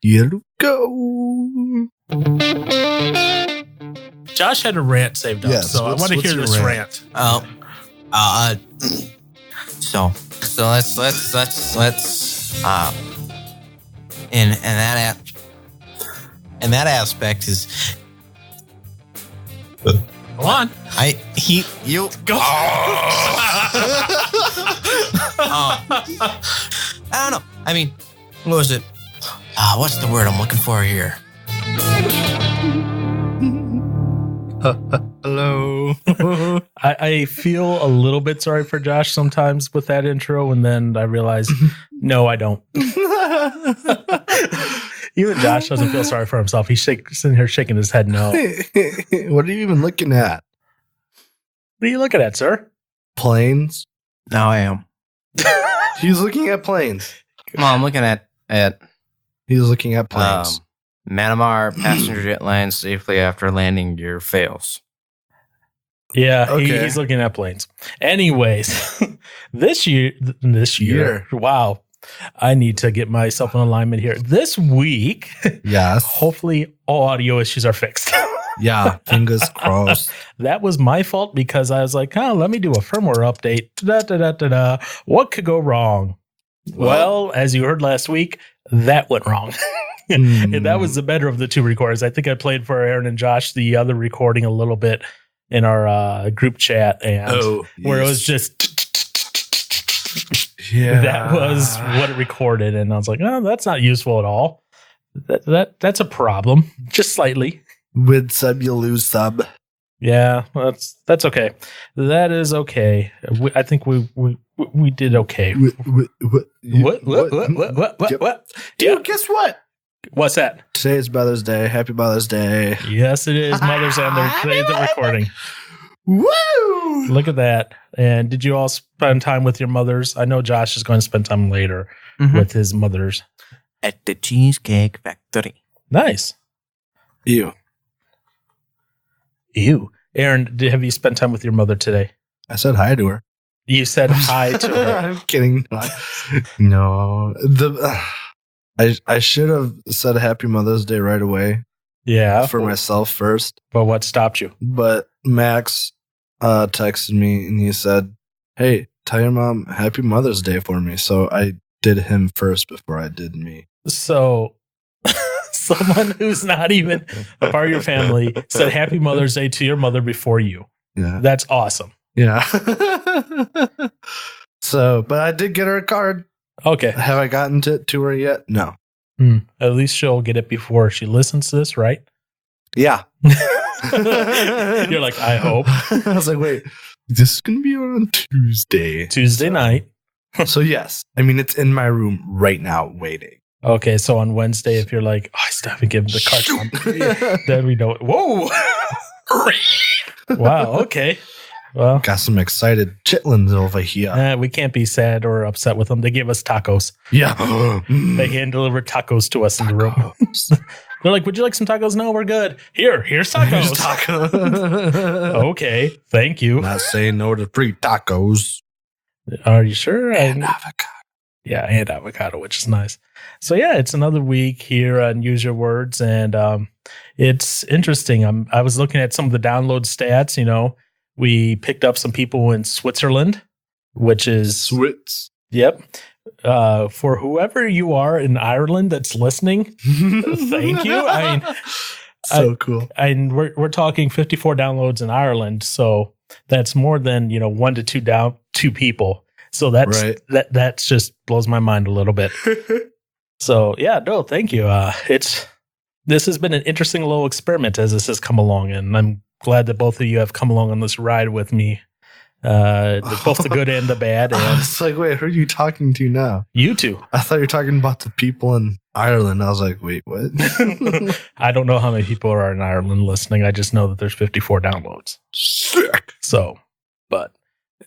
Here we go. Josh had a rant saved up, so I want to hear this rant. So let's in that aspect is Go on. you Go. I don't know. I mean, what was it? What's the word I'm looking for here? Hello. I feel a little bit sorry for Josh sometimes with that intro, and then I realize, no, I don't. Even Josh doesn't feel sorry for himself. He's sitting here shaking his head no. What are you even looking at? What are you looking at, sir? Planes? Now I am. He's looking at planes. Come on, I'm looking at He's looking at planes. Myanmar passenger jet lands safely after landing gear fails. Yeah, Okay. he's looking at planes. Anyways, this year, wow, I need to get myself in alignment here. This week, Yes. hopefully all audio issues are fixed. Yeah. Fingers crossed. That was my fault because I was like, let me do a firmware update. What could go wrong? Well, as you heard last week, that went wrong. And that was the better of the two recordings. I think I played for Aaron and Josh the other recording a little bit in our group chat, and where it was just that was what it recorded, and I was like, oh, that's not useful at all. That's a problem, just slightly. With sub, you lose sub. Yeah, that's okay. That is okay. I think we did okay. What? Dude, guess what? What's that? Today is Mother's Day. Happy Mother's Day. Yes, it is Mother's Day. Today the recording. Woo! Look at that. And did you all spend time with your mothers? I know Josh is going to spend time later with his mothers. At the Cheesecake Factory. Nice. Ew. Aaron, have you spent time with your mother today? I said hi to her. You said hi to her. I'm kidding. No. I should have said Happy Mother's Day right away. Yeah. For myself first. But what stopped you? But Max texted me and he said, hey, tell your mom Happy Mother's Day for me. So I did him first before I did me. So someone who's not even a part of your family said Happy Mother's Day to your mother before you. Yeah. That's awesome. Yeah. So, but I did get her a card. Okay. Have I gotten to her yet? No. At least she'll get it before she listens to this, right? Yeah. You're like, I hope. I was like, wait, this is going to be on Tuesday night. So yes, I mean, it's in my room right now waiting. Okay, so on Wednesday, if you're like, I still haven't given the card, then we know. Whoa! Wow. Okay. Well, got some excited chitlins over here. We can't be sad or upset with them. They gave us tacos. Yeah. They hand delivered tacos to us in the room. They're like, would you like some tacos? No, we're good. Here's tacos. Okay. Thank you. Not saying no to free tacos. Are you sure? And avocado. Yeah, and avocado, which is nice. So yeah, it's another week here on Use Your Words, and it's interesting. I was looking at some of the download stats. You know, we picked up some people in Switzerland, which is Switz. Yep. For whoever you are in Ireland that's listening, thank you. I mean, so cool. And we're talking 54 downloads in Ireland, so that's more than 1 to 2 people. So that's right. That's just blows my mind a little bit. So yeah, no, thank you. This has been an interesting little experiment as this has come along, and I'm glad that both of you have come along on this ride with me. Both the good and the bad. And it's like, wait, who are you talking to now? You two. I thought you were talking about the people in Ireland. I was like, wait, what? I don't know how many people are in Ireland listening. I just know that there's 54 downloads. Sick. So, but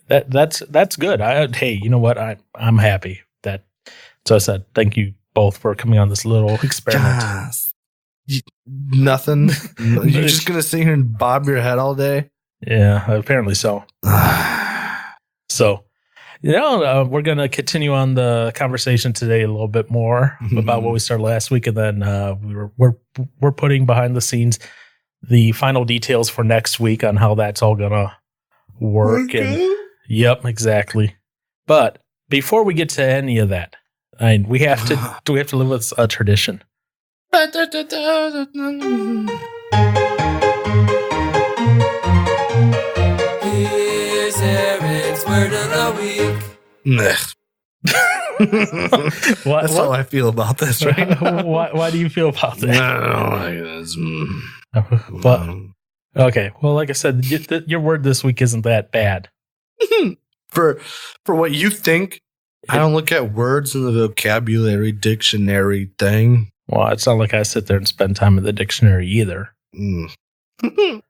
that's good. Hey, you know what? I'm happy that. So I said, thank you both for coming on this little experiment. Yes. Nothing. You're just gonna sit here and bob your head all day. Yeah, apparently so. So, We're going to continue on the conversation today a little bit more about what we started last week, and then we're putting behind the scenes the final details for next week on how that's all going to work. Yep, exactly. But before we get to any of that, we have to live with a tradition. Here's Eric's word of the week. That's how I feel about this right now. Why do you feel about that? But Okay, well, like I said, your word this week isn't that bad. for what you think, I don't look at words in the vocabulary dictionary thing. Well, it's not like I sit there and spend time in the dictionary either. All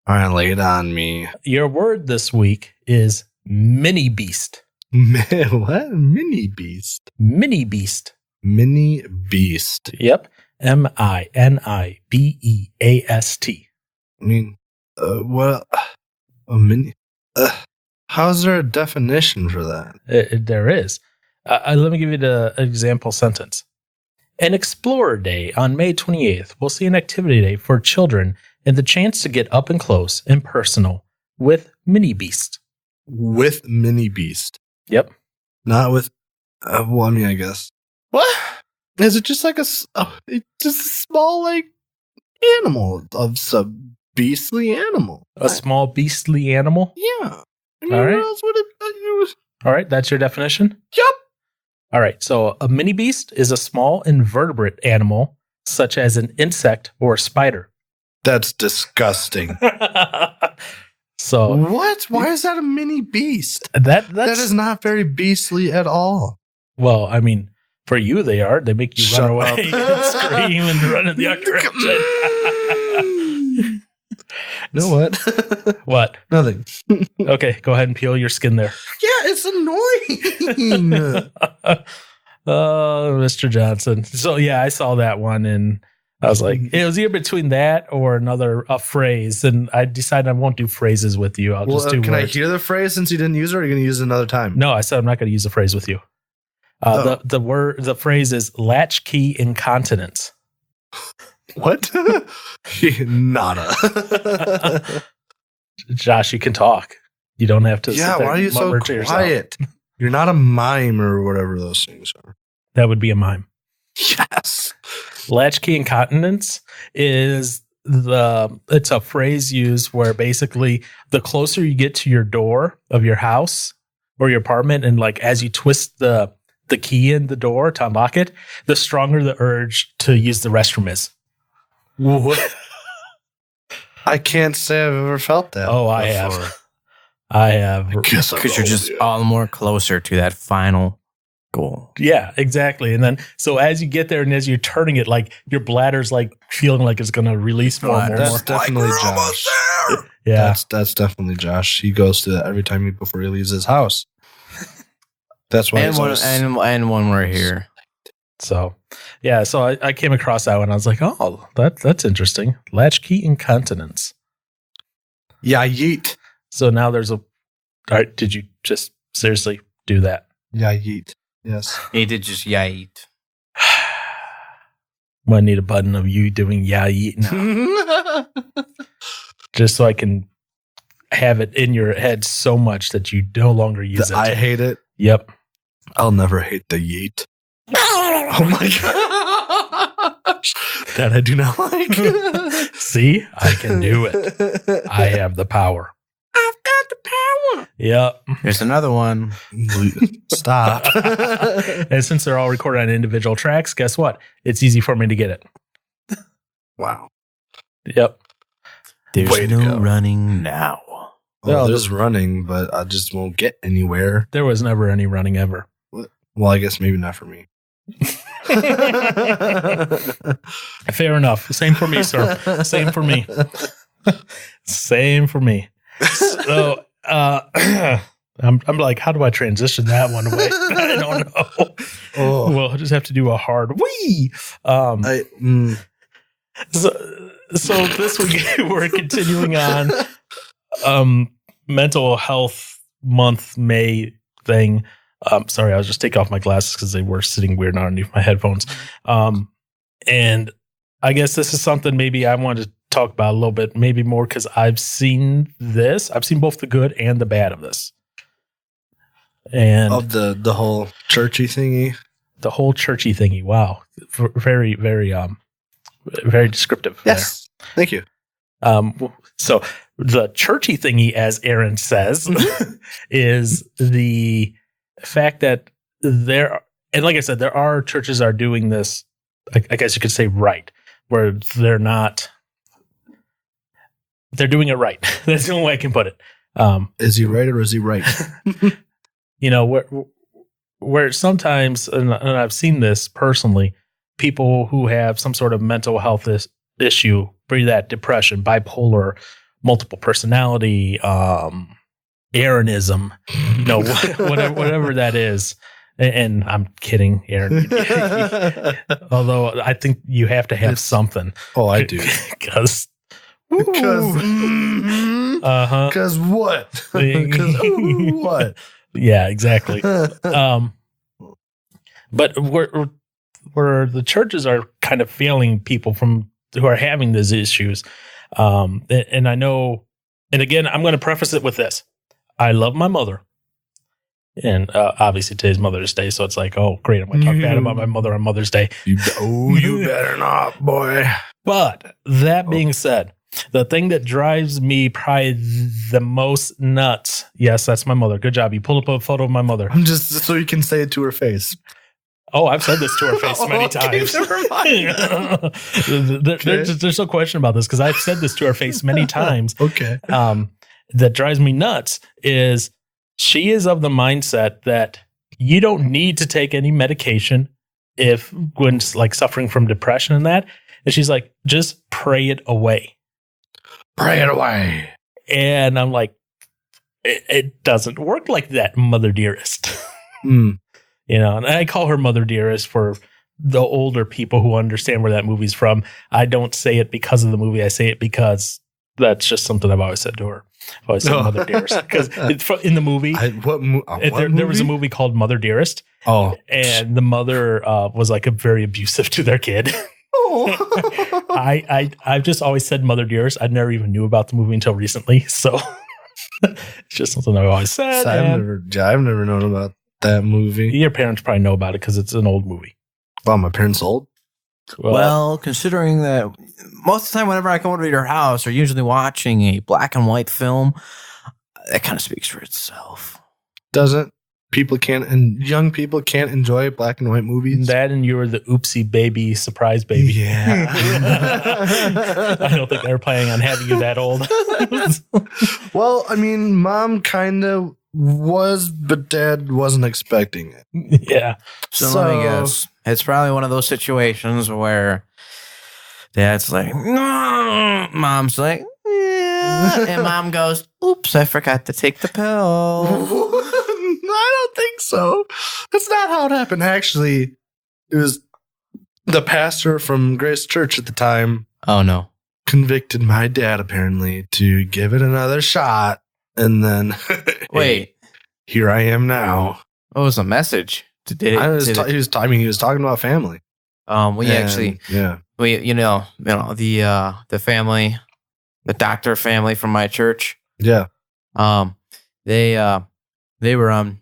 right, lay it on me. Your word this week is mini beast. What? Mini beast. Mini beast. Mini beast. Yep. MINIBEAST. I mean, what? A mini? How's there a definition for that? There is. Let me give you the example sentence. An Explorer Day on May 28th will see an activity day for children and the chance to get up and close and personal with Mini Beast. With Mini Beast. Yep. Not with, well, I mean, I guess. What? Is it just like it's just a small, like, animal of some beastly animal? A small beastly animal? Yeah. I mean, All right. what else would it was? All right, that's your definition? Yep. All right, so a mini beast is a small invertebrate animal, such as an insect or a spider. That's disgusting. So what? Why is that a mini beast? that is not very beastly at all. Well, I mean, for you they are. They make you run away and scream and run in the other direction. You know what? What? Nothing. Okay, go ahead and peel your skin there. Yeah, it's annoying. Oh, Mr. Johnson. So yeah, I saw that one and I was like, it was either between that or a phrase, and I decided I won't do phrases with you. I'll just do can words. I hear the phrase since you didn't use it, or are you going to use it another time? No, I said I'm not going to use a phrase with you. The phrase is latchkey incontinence. What? Nada. Josh, you can talk. You don't have to. Yeah, sit there why are you and so mummer to yourself. quiet? You're not a mime or whatever those things are. That would be a mime. Yes. Latchkey incontinence is it's a phrase used where basically the closer you get to your door of your house or your apartment, and like as you twist the key in the door to unlock it, the stronger the urge to use the restroom is. What? I can't say I've ever felt that. Oh, I have. I have. Because you're just all the more closer to that final goal. Yeah, exactly. And then, so as you get there and as you're turning it, like your bladder's like feeling like it's going to release more and more. That's definitely Josh. Yeah. That's definitely Josh. He goes through that every time before he leaves his house. That's why. And one more here. So, yeah. So I came across that one. I was like, oh, that's interesting. Latchkey incontinence. Yeah, yeet. So now there's all right. Did you just seriously do that? Yeah, yeet. Yes. He did just eat. I need a button of you doing yeet now. Just so I can have it in your head so much that you no longer use it. I hate it. Yep. I'll never hate the yeet. Oh my gosh. That I do not like. See, I can do it. I have the power. I've got the power. Yep. Here's another one. Stop. And since they're all recorded on individual tracks, guess what? It's easy for me to get it. Wow. Yep. There's Way to no go. running now. Well, there's running, but I just won't get anywhere. There was never any running ever. Well, I guess maybe not for me. Fair enough. Same for me, sir. Same for me. Same for me. So, I'm like, how do I transition that one away? I don't know. Oh. Well, I just have to do a hard wee. So this week we're continuing on Mental Health Month, May thing. Sorry, I was just taking off my glasses because they were sitting weird underneath my headphones. And I guess this is something maybe I wanted to talk about a little bit, maybe more because I've seen this. I've seen both the good and the bad of this. And of the whole churchy thingy. The whole churchy thingy. Wow. Very, very, very descriptive. Yes. There. Thank you. So the churchy thingy, as Aaron says, is the fact that and like I said, there are churches are doing this, I guess you could say right, where they're doing it right. That's the only way I can put it. Is he right or is he right? Where sometimes, and I've seen this personally, people who have some sort of mental health issue, be that depression, bipolar, multiple personality, Aaronism, whatever that is. And I'm kidding, Aaron. Although I think you have to have something. Oh, I do. Because what? Because what? Yeah, exactly. But where the churches are kind of failing people who are having these issues. And I know, and again, I'm going to preface it with this. I love my mother. And obviously today's Mother's Day, so it's like, oh, great, I'm going to talk bad about my mother on Mother's Day. You better not, boy. But that being said, the thing that drives me probably the most nuts, yes, that's my mother. Good job. You pulled up a photo of my mother. I'm just so you can say it to her face. Oh, I've said this to her face many times. There's no question about this because I've said this to her face many times. Okay. That drives me nuts is she is of the mindset that you don't need to take any medication if Gwen's like suffering from depression and that. And she's like, just pray it away. Pray it away. And I'm like, it doesn't work like that, Mother Dearest. Mm. And I call her Mother Dearest for the older people who understand where that movie's from. I don't say it because of the movie. I say it because that's just something I've always said to her. I've always said Mother Dearest. Because in the movie, there was a movie called Mother Dearest. Oh. And the mother was like very abusive to their kid. Oh. I've just always said Mother Dearest. I never even knew about the movie until recently. So it's just something I've always said. So I've never known about that movie. Your parents probably know about it because it's an old movie. Well, my parents old? Well, considering that most of the time whenever I come over to your house, they're usually watching a black and white film, that kind of speaks for itself. Doesn't? Young people can't enjoy black and white movies? That and you were the oopsie baby, surprise baby. Yeah. I don't think they were planning on having you that old. Well, I mean, Mom kind of was, but Dad wasn't expecting it. Yeah. So let me guess. It's probably one of those situations where Dad's like, no. Mom's like, yeah. And Mom goes, oops, I forgot to take the pill. I don't think so. That's not how it happened. Actually, it was the pastor from Grace Church at the time. Oh, no. Convicted my dad, apparently, to give it another shot. And then, wait, here I am now. What was the message? He was talking about family. The family, the doctor family from my church. Yeah. They were on,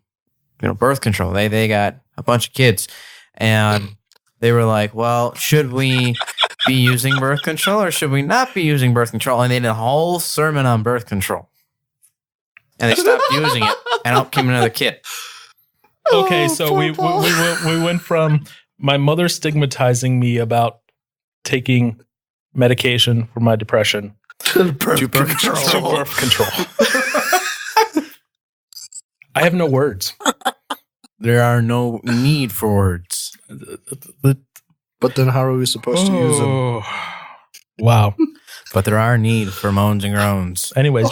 birth control. They got a bunch of kids, and they were like, well, should we be using birth control or should we not be using birth control? And they did a whole sermon on birth control. And they stopped using it, and out came another kid. Okay, so we went from my mother stigmatizing me about taking medication for my depression to birth control. I have no words. There are no need for words. But then how are we supposed to use them? Wow. But there are need for moans and groans. Anyways,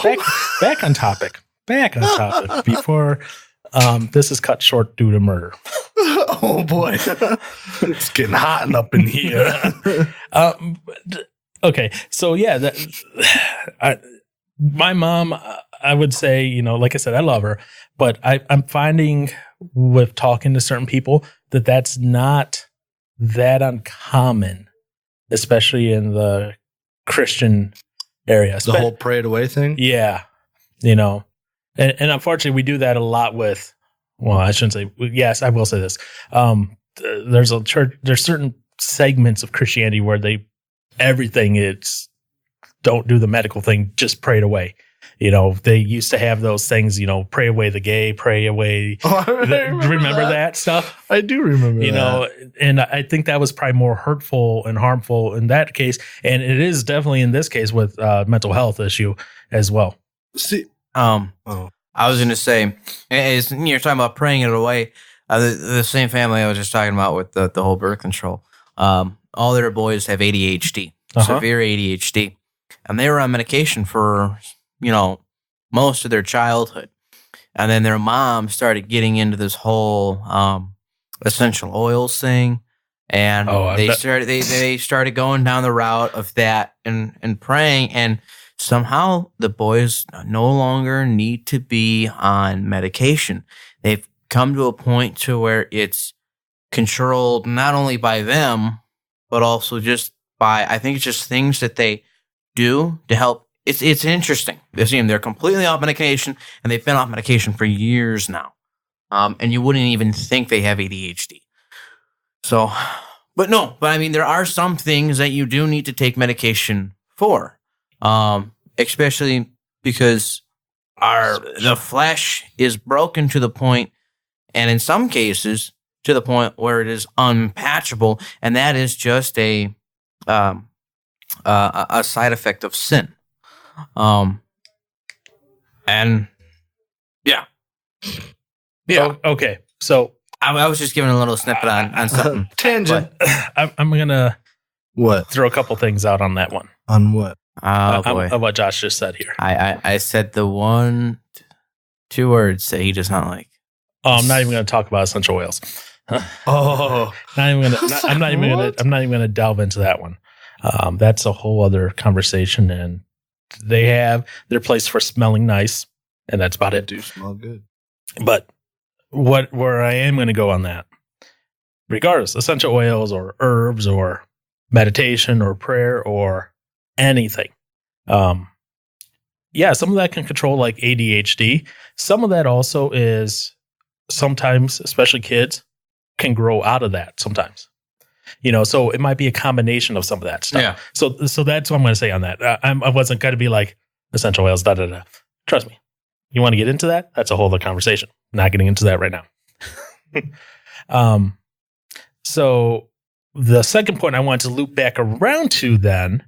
back on topic. Before this is cut short due to murder. Oh boy. It's getting hot up in here. Okay, so yeah, my mom, I would say, like I said, I love her, but I'm finding with talking to certain people that that's not that uncommon, especially in the Christian area. The whole pray it away thing? Yeah. And unfortunately, we do that a lot with, well, I shouldn't say, yes, I will say this. There's a church, there's certain segments of Christianity where everything is, don't do the medical thing, just pray it away. They used to have those things, pray away the gay, pray away. Remember that stuff? I do remember that. And I think that was probably more hurtful and harmful in that case. And it is definitely in this case with mental health issue as well. See, I was going to say, you're talking about praying it away. The same family I was just talking about with the whole birth control. All their boys have ADHD, severe ADHD. And they were on medication for, most of their childhood. And then their mom started getting into this whole essential oils thing. And they started going down the route of that and praying. And somehow the boys no longer need to be on medication. They've come to a point to where it's controlled not only by them, but also just by, I think it's just things that they do to help. It's interesting. They're completely off medication, and they've been off medication for years now. And you wouldn't even think they have ADHD. So, but I mean, there are some things that you do need to take medication for, especially because the flesh is broken to the point, and in some cases to the point where it is unpatchable, and that is just a side effect of sin. And yeah. Okay. So I was just giving a little snippet on something. Tangent. I'm gonna throw a couple things out on that one. On what? Oh boy. Of what Josh just said here. I said the 2 words that he does not like. Oh, I'm not even going to talk about essential oils. I'm not even going to delve into that one. That's a whole other conversation, and they have their place for smelling nice, and that's about it. They do smell good. But where I am going to go on that, regardless, essential oils or herbs or meditation or prayer or anything. Some of that can control like ADHD. Some of that also is sometimes, especially kids, can grow out of that sometimes. So it might be a combination of some of that stuff. Yeah. So that's what I'm going to say on that. I wasn't going to be like essential oils, da-da-da. Trust me. You want to get into that? That's a whole other conversation. Not getting into that right now. So the second point I wanted to loop back around to then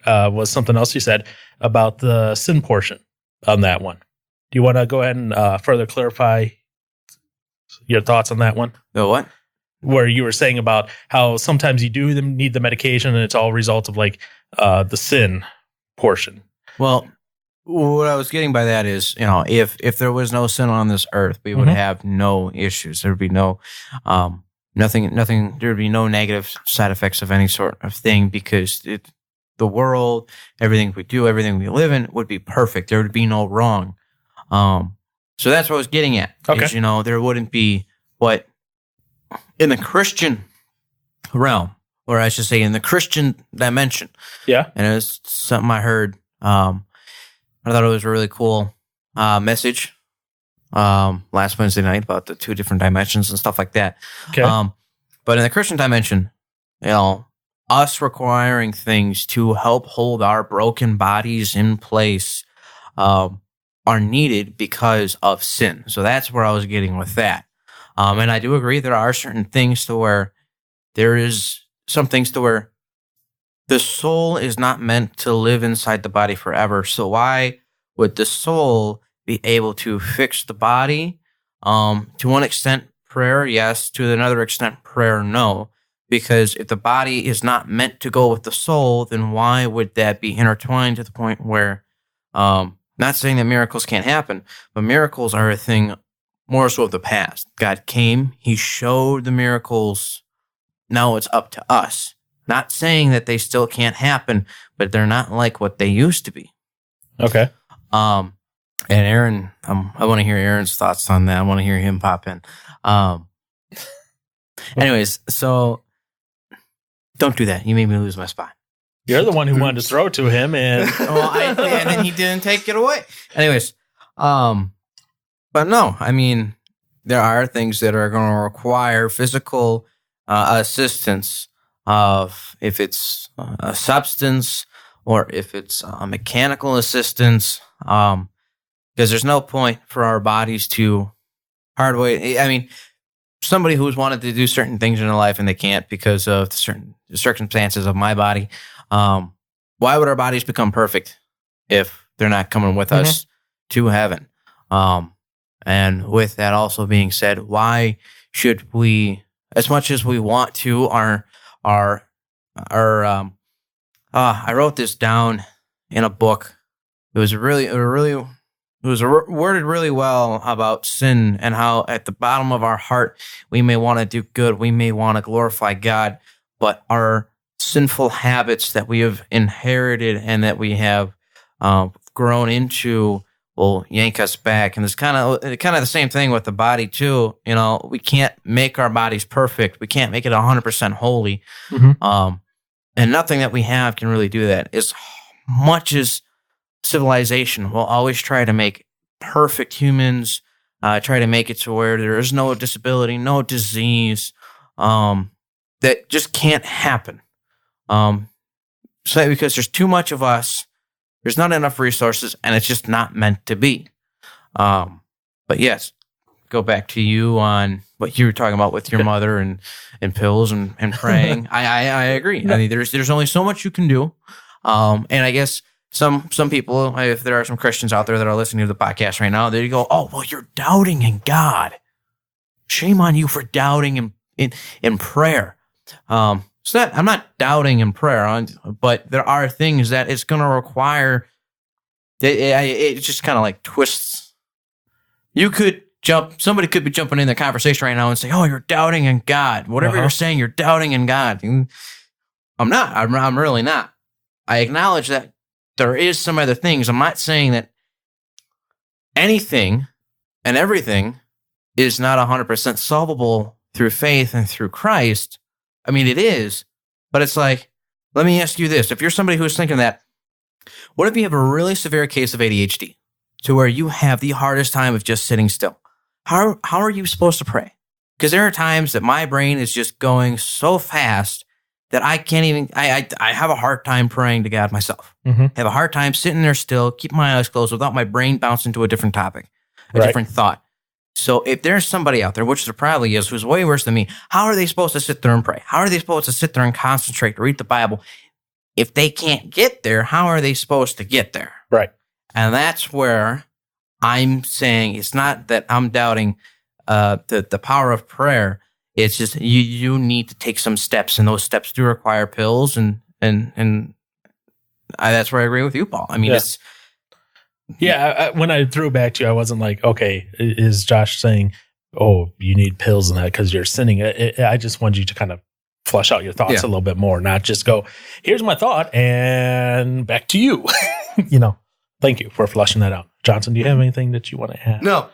was something else you said about the sin portion on that one. Do you want to go ahead and further clarify your thoughts on that one? The what? Where you were saying about how sometimes you do need the medication and it's all results of like the sin portion. Well, what I was getting by that is, if there was no sin on this earth, we would have no issues. There would be no nothing. There would be no negative side effects of any sort of thing because the world, everything we do, everything we live in would be perfect. There would be no wrong. So that's what I was getting at. Okay. Is, there wouldn't be what in the Christian realm, or I should say in the Christian dimension. Yeah. And it was something I heard. I thought it was a really cool message last Wednesday night about the 2 different dimensions and stuff like that. Okay. But in the Christian dimension, us requiring things to help hold our broken bodies in place are needed because of sin. So that's where I was getting with that. And I do agree there are certain things to where there is some things to where the soul is not meant to live inside the body forever. So why would the soul be able to fix the body? To one extent, prayer, yes. To another extent, prayer, no. Because if the body is not meant to go with the soul, then why would that be intertwined to the point where, not saying that miracles can't happen, but miracles are a thing more so of the past. God came, he showed the miracles. Now it's up to us. Not saying that they still can't happen, but they're not like what they used to be. Okay. And Aaron, I want to hear Aaron's thoughts on that. I want to hear him pop in. Anyways, so don't do that. You made me lose my spot. You're the one who wanted to throw to him, and and then he didn't take it away. Anyways, but no, I mean, there are things that are going to require physical assistance of if it's a substance or if it's a mechanical assistance, because there's no point for our bodies to hard way. I mean, somebody who's wanted to do certain things in their life and they can't because of certain circumstances of my body. Why would our bodies become perfect if they're not coming with us to heaven? And with that also being said, why should we, as much as we want to, I wrote this down in a book. It was worded really well about sin and how at the bottom of our heart, we may want to do good. We may want to glorify God, but our sinful habits that we have inherited and that we have grown into will yank us back. And it's kind of the same thing with the body too. You know, we can't make our bodies perfect. We can't make it 100% holy. And nothing that we have can really do that. As much as civilization will always try to make perfect humans, try to make it to where there is no disability, no disease, that just can't happen. So because there's too much of us, there's not enough resources, and it's just not meant to be. But yes, go back to you on what you were talking about with your mother and pills and praying. I agree. I mean, there's only so much you can do. And I guess some people, if there are some Christians out there that are listening to the podcast right now, they go, "Oh, well, you're doubting in God. Shame on you for doubting in prayer." I'm not doubting in prayer, but there are things that it's going to require. It just kind of like twists. Somebody could be jumping in the conversation right now and say, "Oh, you're doubting in God. Whatever you're saying, you're doubting in God." I'm not. I'm really not. I acknowledge that there is some other things. I'm not saying that anything and everything is not 100% solvable through faith and through Christ. I mean, it is, but it's like, let me ask you this. If you're somebody who's thinking that, what if you have a really severe case of ADHD to where you have the hardest time of just sitting still? How are you supposed to pray? Because there are times that my brain is just going so fast that I can't even, I have a hard time praying to God myself. I have a hard time sitting there still, keep my eyes closed without my brain bouncing to a different topic, a different thought. So if there's somebody out there, which there probably is, who's way worse than me, how are they supposed to sit there and pray? How are they supposed to sit there and concentrate to read the Bible? If they can't get there, how are they supposed to get there? Right. And that's where I'm saying it's not that I'm doubting the power of prayer. It's just you need to take some steps, and those steps do require pills, and that's where I agree with you, Paul. I mean, it's... Yeah, when I threw it back to you, I wasn't like, okay, is Josh saying, oh, you need pills and that because you're sinning? I just wanted you to kind of flush out your thoughts a little bit more, not just go, here's my thought and back to you. Thank you for flushing that out. Johnson, do you have anything that you want to add? No.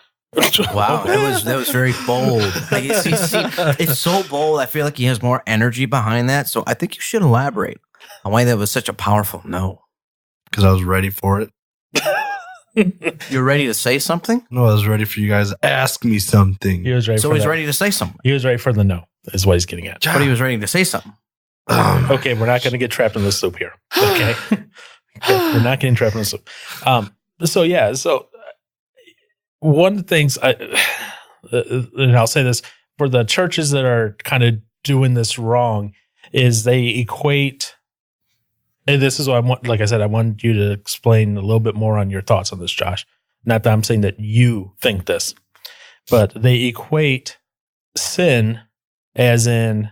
Wow, that was very bold. Like, it's so bold. I feel like he has more energy behind that. So I think you should elaborate on why that was such a powerful no. Because I was ready for it. You're ready to say something? No, I was ready for you guys to ask me something. He was ready. So he's ready to say something. He was ready for the no, is what he's getting at. But he was ready to say something. Okay, we're not going to get trapped in this loop here. Okay. We're not getting trapped in this loop. So one of the things, and I'll say this, for the churches that are kind of doing this wrong, is they equate. And this is what I want, like I said, I wanted you to explain a little bit more on your thoughts on this, Josh. Not that I'm saying that you think this, but they equate sin as in,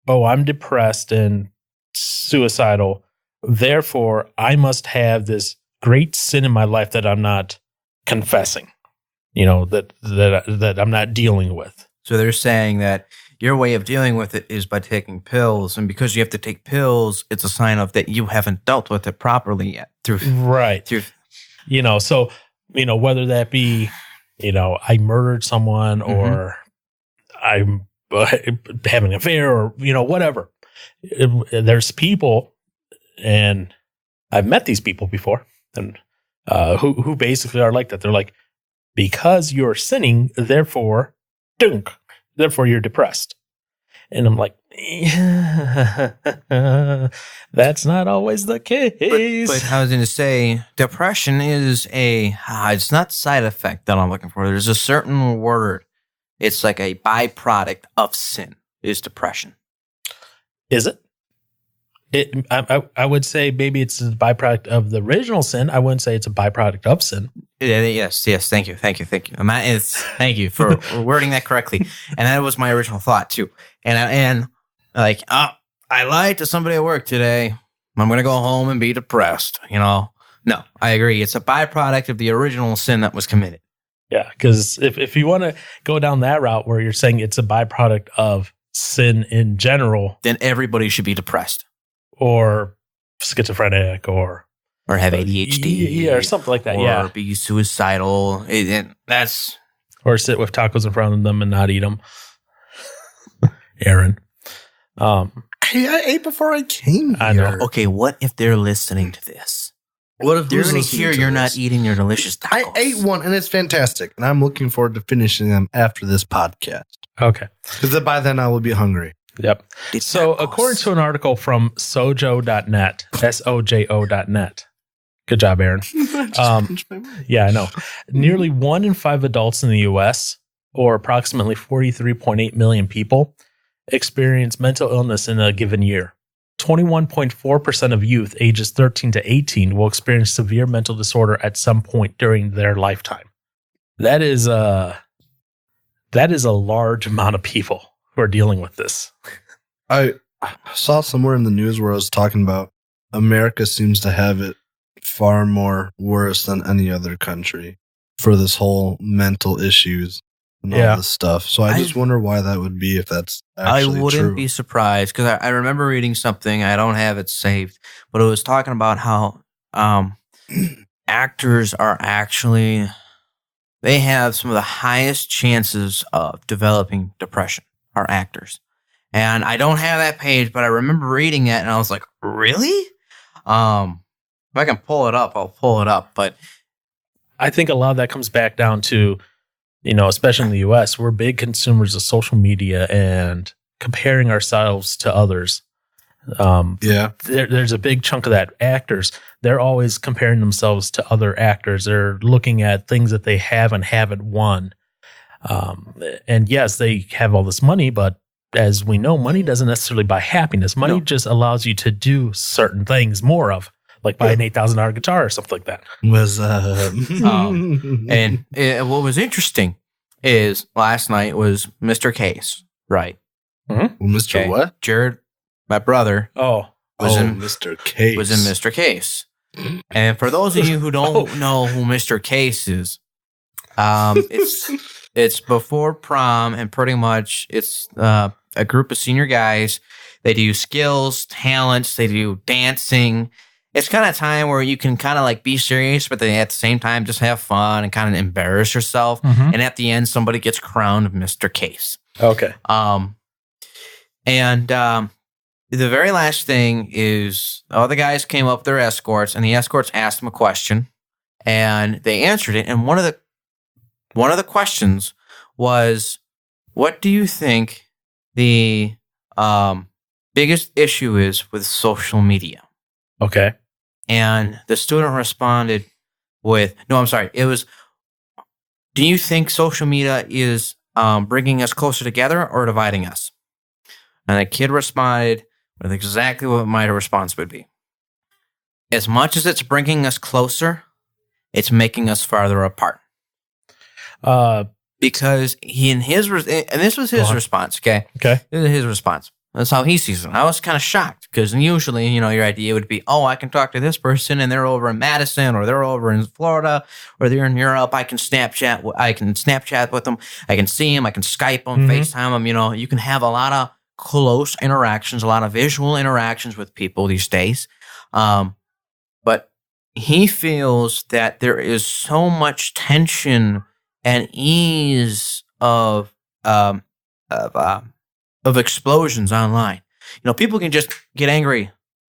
oh, I'm depressed and suicidal. Therefore, I must have this great sin in my life that I'm not confessing, that I'm not dealing with. So they're saying that your way of dealing with it is by taking pills. And because you have to take pills, it's a sign of that you haven't dealt with it properly yet. Right. So whether that be, I murdered someone or I'm having an affair or, whatever. There's people, and I've met these people before, and who basically are like that. They're like, because you're sinning, therefore you're depressed. And I'm like, that's not always the case. But I was going to say, depression is it's not side effect that I'm looking for. There's a certain word. It's like a byproduct of sin is depression. Is it? I would say maybe it's a byproduct of the original sin. I wouldn't say it's a byproduct of sin. Yes. Thank you. Thank you for wording that correctly. And that was my original thought too. And I lied to somebody at work today. I'm going to go home and be depressed. No, I agree. It's a byproduct of the original sin that was committed. Yeah, because if you want to go down that route where you're saying it's a byproduct of sin in general, then everybody should be depressed. Or schizophrenic, or have ADHD, or something like that. Or be suicidal. Or sit with tacos in front of them and not eat them. Aaron, I ate before I came here. I know. Okay, what if they're listening to this? What if they're going to hear you're not eating your delicious tacos? I ate one and it's fantastic, and I'm looking forward to finishing them after this podcast. Okay, because by then I will be hungry. Yep. So according to an article from sojo.net, SOJO.net. Good job, Aaron. Yeah, I know. Nearly 1 in 5 adults in the U.S., or approximately 43.8 million people, experience mental illness in a given year. 21.4% of youth ages 13 to 18 will experience severe mental disorder at some point during their lifetime. That is a large amount of people who are dealing with this. I saw somewhere in the news where I was talking about America seems to have it far more worse than any other country for this whole mental issues and all this stuff. So I just wonder why that would be, if that's actually I wouldn't true. be surprised, because I remember reading something. I don't have it saved, but it was talking about how actors are actually, they have some of the highest chances of developing depression, are actors. And I don't have that page, but I remember reading that and I was like, really? If I can pull it up, I'll pull it up. But I think a lot of that comes back down to, especially in the US, we're big consumers of social media and comparing ourselves to others. There's a big chunk of that. Actors, they're always comparing themselves to other actors. They're looking at things that they have and haven't won. And yes, they have all this money, but as we know, money doesn't necessarily buy happiness. Money just allows you to do certain things more of, like buy an $8,000 guitar or something like that. And what was interesting is last night was Mr. Case, right? Mm-hmm. Well, Mr. What? Jared, my brother, was in Mr. Case. Was in Mr. Case. And for those of you who don't know who Mr. Case is, it's before prom, and pretty much it's a group of senior guys. They do skills, talents, they do dancing. It's kind of time where you can kind of like be serious, but then at the same time just have fun and kind of embarrass yourself. Mm-hmm. And at the end, somebody gets crowned Mr. Case. Okay. The very last thing is all the guys came up, their escorts, and the escorts asked them a question, and they answered it. And one of the questions was, what do you think the biggest issue is with social media? Okay. And the student responded with, no, I'm sorry. It was, do you think social media is bringing us closer together or dividing us? And the kid responded with exactly what my response would be. As much as it's bringing us closer, it's making us farther apart. Because and this was his response, okay? Okay. This is his response. That's how he sees it. I was kind of shocked because usually, your idea would be, I can talk to this person and they're over in Madison or they're over in Florida or they're in Europe. I can Snapchat with them. I can see them. I can Skype them, FaceTime them. You can have a lot of close interactions, a lot of visual interactions with people these days. But he feels that there is so much tension and ease of explosions online. People can just get angry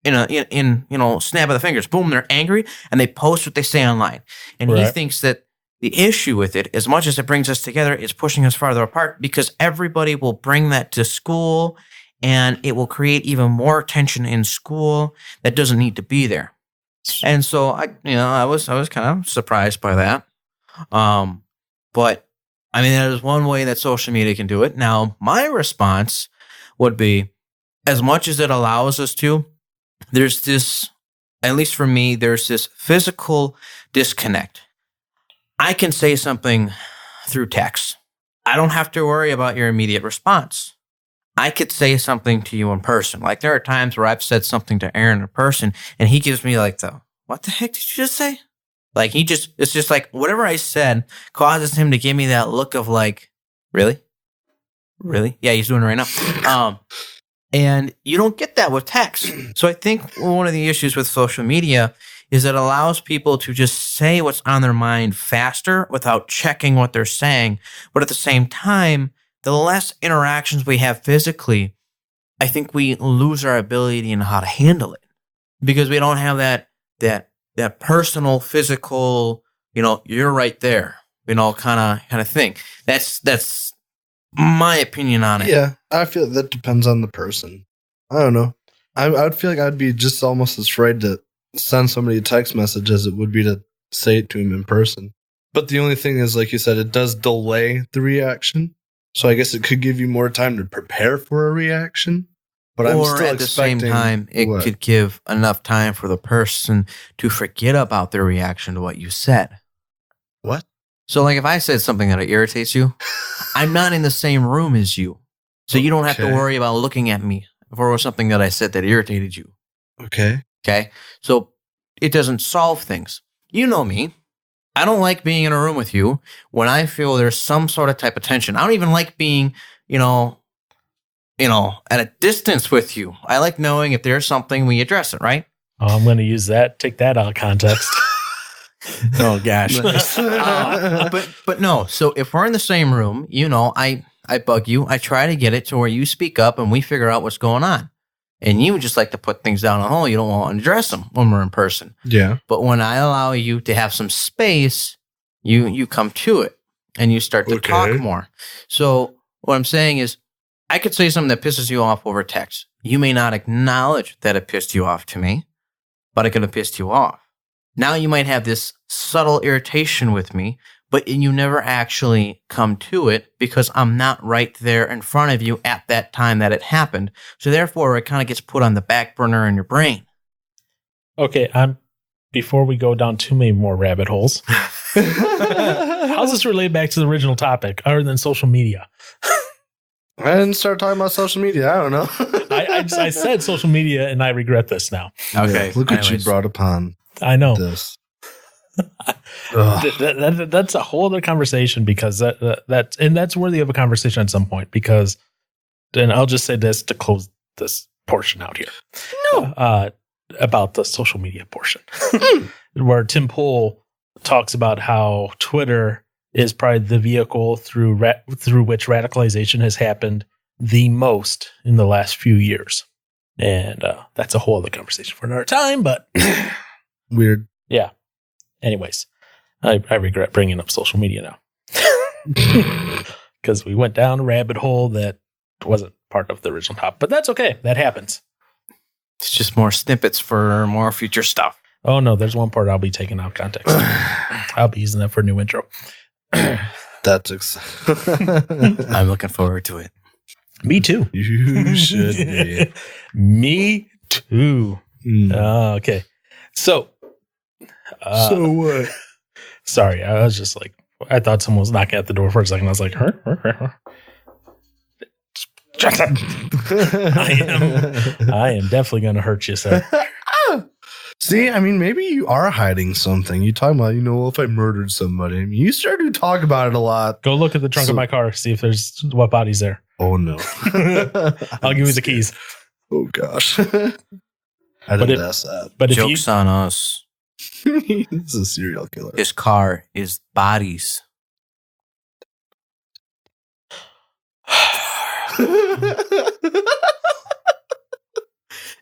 in snap of the fingers. Boom, they're angry and they post what they say online. And he thinks that the issue with it, as much as it brings us together, is pushing us farther apart because everybody will bring that to school and it will create even more tension in school that doesn't need to be there. And so I was kind of surprised by that. But I mean, that is one way that social media can do it. Now, my response would be, as much as it allows us to, there's this, at least for me, there's this physical disconnect. I can say something through text. I don't have to worry about your immediate response. I could say something to you in person. Like there are times where I've said something to Aaron in person and he gives me like what the heck did you just say? Like it's just like whatever I said causes him to give me that look of like, really? Really? Yeah, he's doing it right now. And you don't get that with text. So I think one of the issues with social media is it allows people to just say what's on their mind faster without checking what they're saying. But at the same time, the less interactions we have physically, I think we lose our ability in how to handle it because we don't have that personal, physical, you're right there, kind of thing. That's my opinion on it. Yeah, I feel that depends on the person. I don't know. I would feel like I'd be just almost as afraid to send somebody a text message as it would be to say it to him in person. But the only thing is, like you said, it does delay the reaction. So I guess it could give you more time to prepare for a reaction. But I'm still at the same time, it could give enough time for the person to forget about their reaction to what you said. What? So like if I said something that irritates you, I'm not in the same room as you. So you don't have to worry about looking at me for something that I said that irritated you. Okay. Okay. So it doesn't solve things. You know me. I don't like being in a room with you when I feel there's some sort of type of tension. I don't even like being, at a distance with you. I like knowing if there's something, we address it, right? Oh, I'm going to use that. Take that out of context. Oh gosh. But no. So if we're in the same room, I bug you. I try to get it to where you speak up and we figure out what's going on. And you just like to put things down on hold. You don't want to address them when we're in person. Yeah. But when I allow you to have some space, you come to it and you start to talk more. So what I'm saying is, I could say something that pisses you off over text. You may not acknowledge that it pissed you off to me, but it could have pissed you off. Now you might have this subtle irritation with me, but you never actually come to it because I'm not right there in front of you at that time that it happened. So therefore, it kind of gets put on the back burner in your brain. Okay, before we go down too many more rabbit holes, how's this relate back to the original topic other than social media? I didn't start talking about social media. I don't know. I said social media, and I regret this now. Okay. Yeah, look what you brought upon. I know. This. That's a whole other conversation because that's worthy of a conversation at some point. Because then I'll just say this to close this portion out here. No. About the social media portion, where Tim Pool talks about how Twitter is probably the vehicle through which radicalization has happened the most in the last few years. And that's a whole other conversation for another time, but weird. Yeah. Anyways, I regret bringing up social media now because we went down a rabbit hole that wasn't part of the original topic, but that's okay. That happens. It's just more snippets for more future stuff. Oh no, there's one part I'll be taking out of context. I'll be using that for a new intro. That's I'm looking forward to it. Me too. You should be. Me too. Okay. So what? Sorry, I was just like, I thought someone was knocking at the door for a second. I was like, her. I am definitely going to hurt you, sir. See, I mean, maybe you are hiding something. You talking about, if I murdered somebody. I mean, you started to talk about it a lot. Go look at the trunk of my car, see if there's what body's there. Oh no! I'll give you the keys. Oh gosh! I didn't ask that. But joke's on us. He's a serial killer. His car is bodies.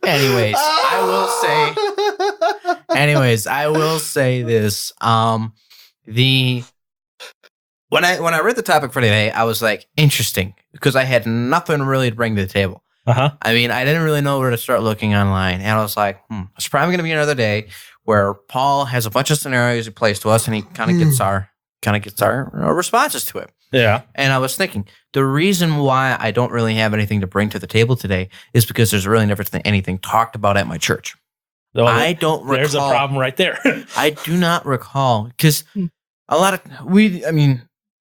Anyways, I will say this. When I read the topic for today, I was like, interesting, because I had nothing really to bring to the table. I mean, I didn't really know where to start looking online, and I was like, it's probably going to be another day where Paul has a bunch of scenarios he plays to us, and he kind of gets our responses to it. Yeah. And I was thinking, the reason why I don't really have anything to bring to the table today is because there's really never anything talked about at my church. Well, I don't recall. There's a problem right there. I do not recall, because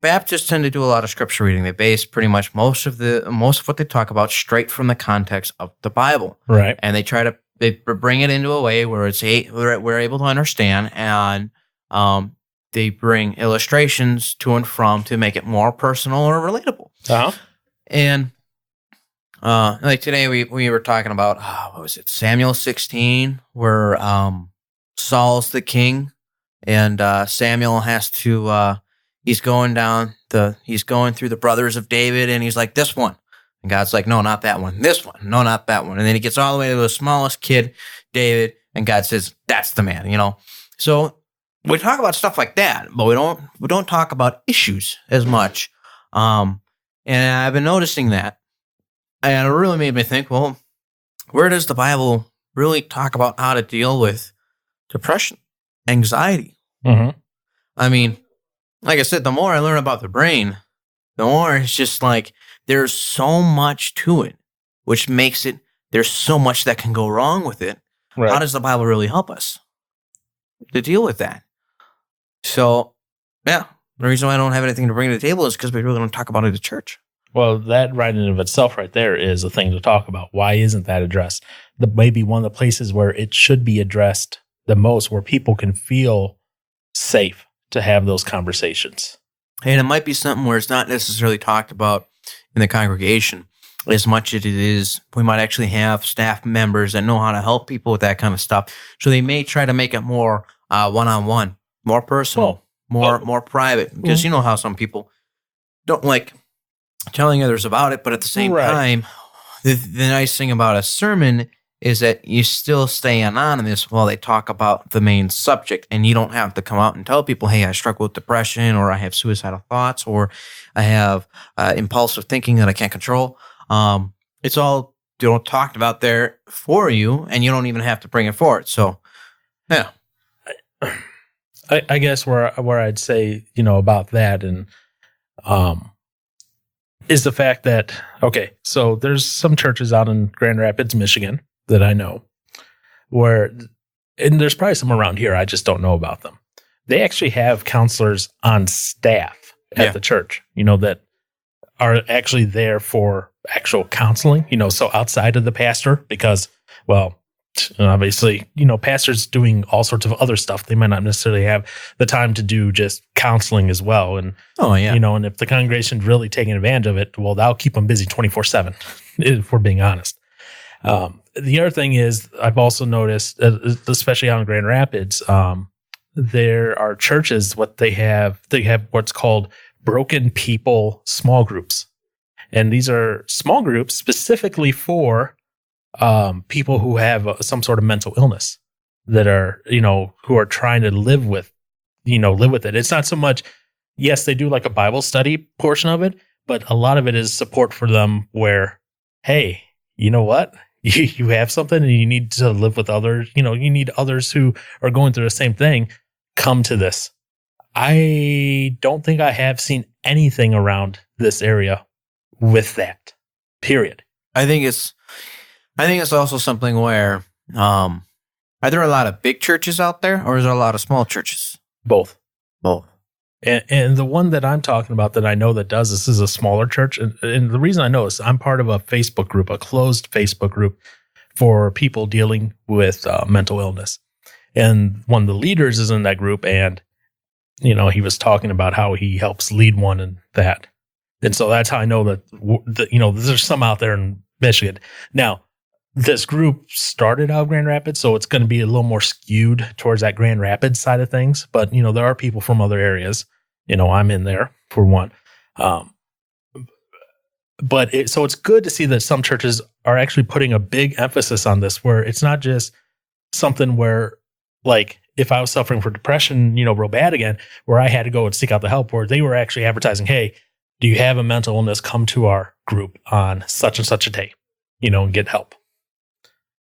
Baptists tend to do a lot of scripture reading. They base pretty much most of what they talk about straight from the context of the Bible. Right. And they bring it into a way where we're able to understand, and they bring illustrations to and from to make it more personal or relatable. Uh-huh. And like today we were talking about, what was it, Samuel 16, where Saul's the king, and Samuel has to he's going through the brothers of David, and he's like, this one. And God's like, no, not that one. This one. No, not that one. And then he gets all the way to the smallest kid, David, and God says, that's the man, So we talk about stuff like that, but we don't talk about issues as much. And I've been noticing that. And it really made me think, well, where does the Bible really talk about how to deal with depression, anxiety? Mm-hmm. I mean, like I said, the more I learn about the brain, the more it's just like there's so much to it, which makes it, there's so much that can go wrong with it. Right. How does the Bible really help us to deal with that? So, yeah, the reason why I don't have anything to bring to the table is because we really don't talk about it at church. Well, that right in of itself right there is a thing to talk about. Why isn't that addressed? Maybe one of the places where it should be addressed the most, where people can feel safe to have those conversations. And it might be something where it's not necessarily talked about in the congregation as much as it is. We might actually have staff members that know how to help people with that kind of stuff. So they may try to make it more one-on-one, more personal, more private. Because you know how some people don't like telling others about it, but at the same time, the nice thing about a sermon is that you still stay anonymous while they talk about the main subject, and you don't have to come out and tell people, hey, I struggle with depression, or I have suicidal thoughts, or I have impulsive thinking that I can't control. It's all talked about there for you, and you don't even have to bring it forward. So, yeah. I guess where I'd say, about that and is the fact that, okay, so there's some churches out in Grand Rapids, Michigan that I know and there's probably some around here, I just don't know about them. They actually have counselors on staff at the church, that are actually there for actual counseling, so outside of the pastor, because, well, obviously, pastors doing all sorts of other stuff. They might not necessarily have the time to do just counseling as well. And, and if the congregation's really taking advantage of it, well, that'll keep them busy 24/7, if we're being honest. The other thing is, I've also noticed, especially out in Grand Rapids, there are churches, they have what's called broken people small groups. And these are small groups specifically for people who have some sort of mental illness that are, who are trying to live with it. It's not so much, yes, they do like a Bible study portion of it, but a lot of it is support for them where, hey, you know what? You have something and you need to live with others. You need others who are going through the same thing. Come to this. I don't think I have seen anything around this area with that, period. I think it's also something where, are there a lot of big churches out there, or is there a lot of small churches? Both. Both. And the one that I'm talking about that I know that does this is a smaller church. And the reason I know is I'm part of a Facebook group, a closed Facebook group for people dealing with mental illness. And one of the leaders is in that group, and, he was talking about how he helps lead one in that. And so that's how I know that, there's some out there in Michigan. Now, this group started out of Grand Rapids, so it's going to be a little more skewed towards that Grand Rapids side of things. But, you know, there are people from other areas. You know, I'm in there for one. So it's good to see that some churches are actually putting a big emphasis on this, where it's not just something where, like, if I was suffering from depression, you know, real bad again, where I had to go and seek out the help, where they were actually advertising, hey, do you have a mental illness? Come to our group on such and such a day, you know, and get help.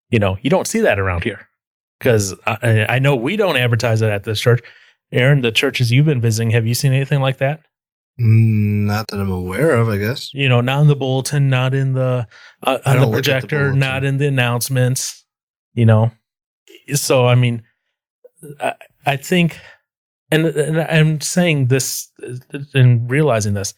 You know, you don't see that around here, because I know we don't advertise it at this church. Aaron, the churches you've been visiting, have you seen anything like that? Not that I'm aware of, I guess. You know, not in the bulletin, not in the on the projector, not in the announcements. You know, so I mean, I think, and I'm saying this and realizing this,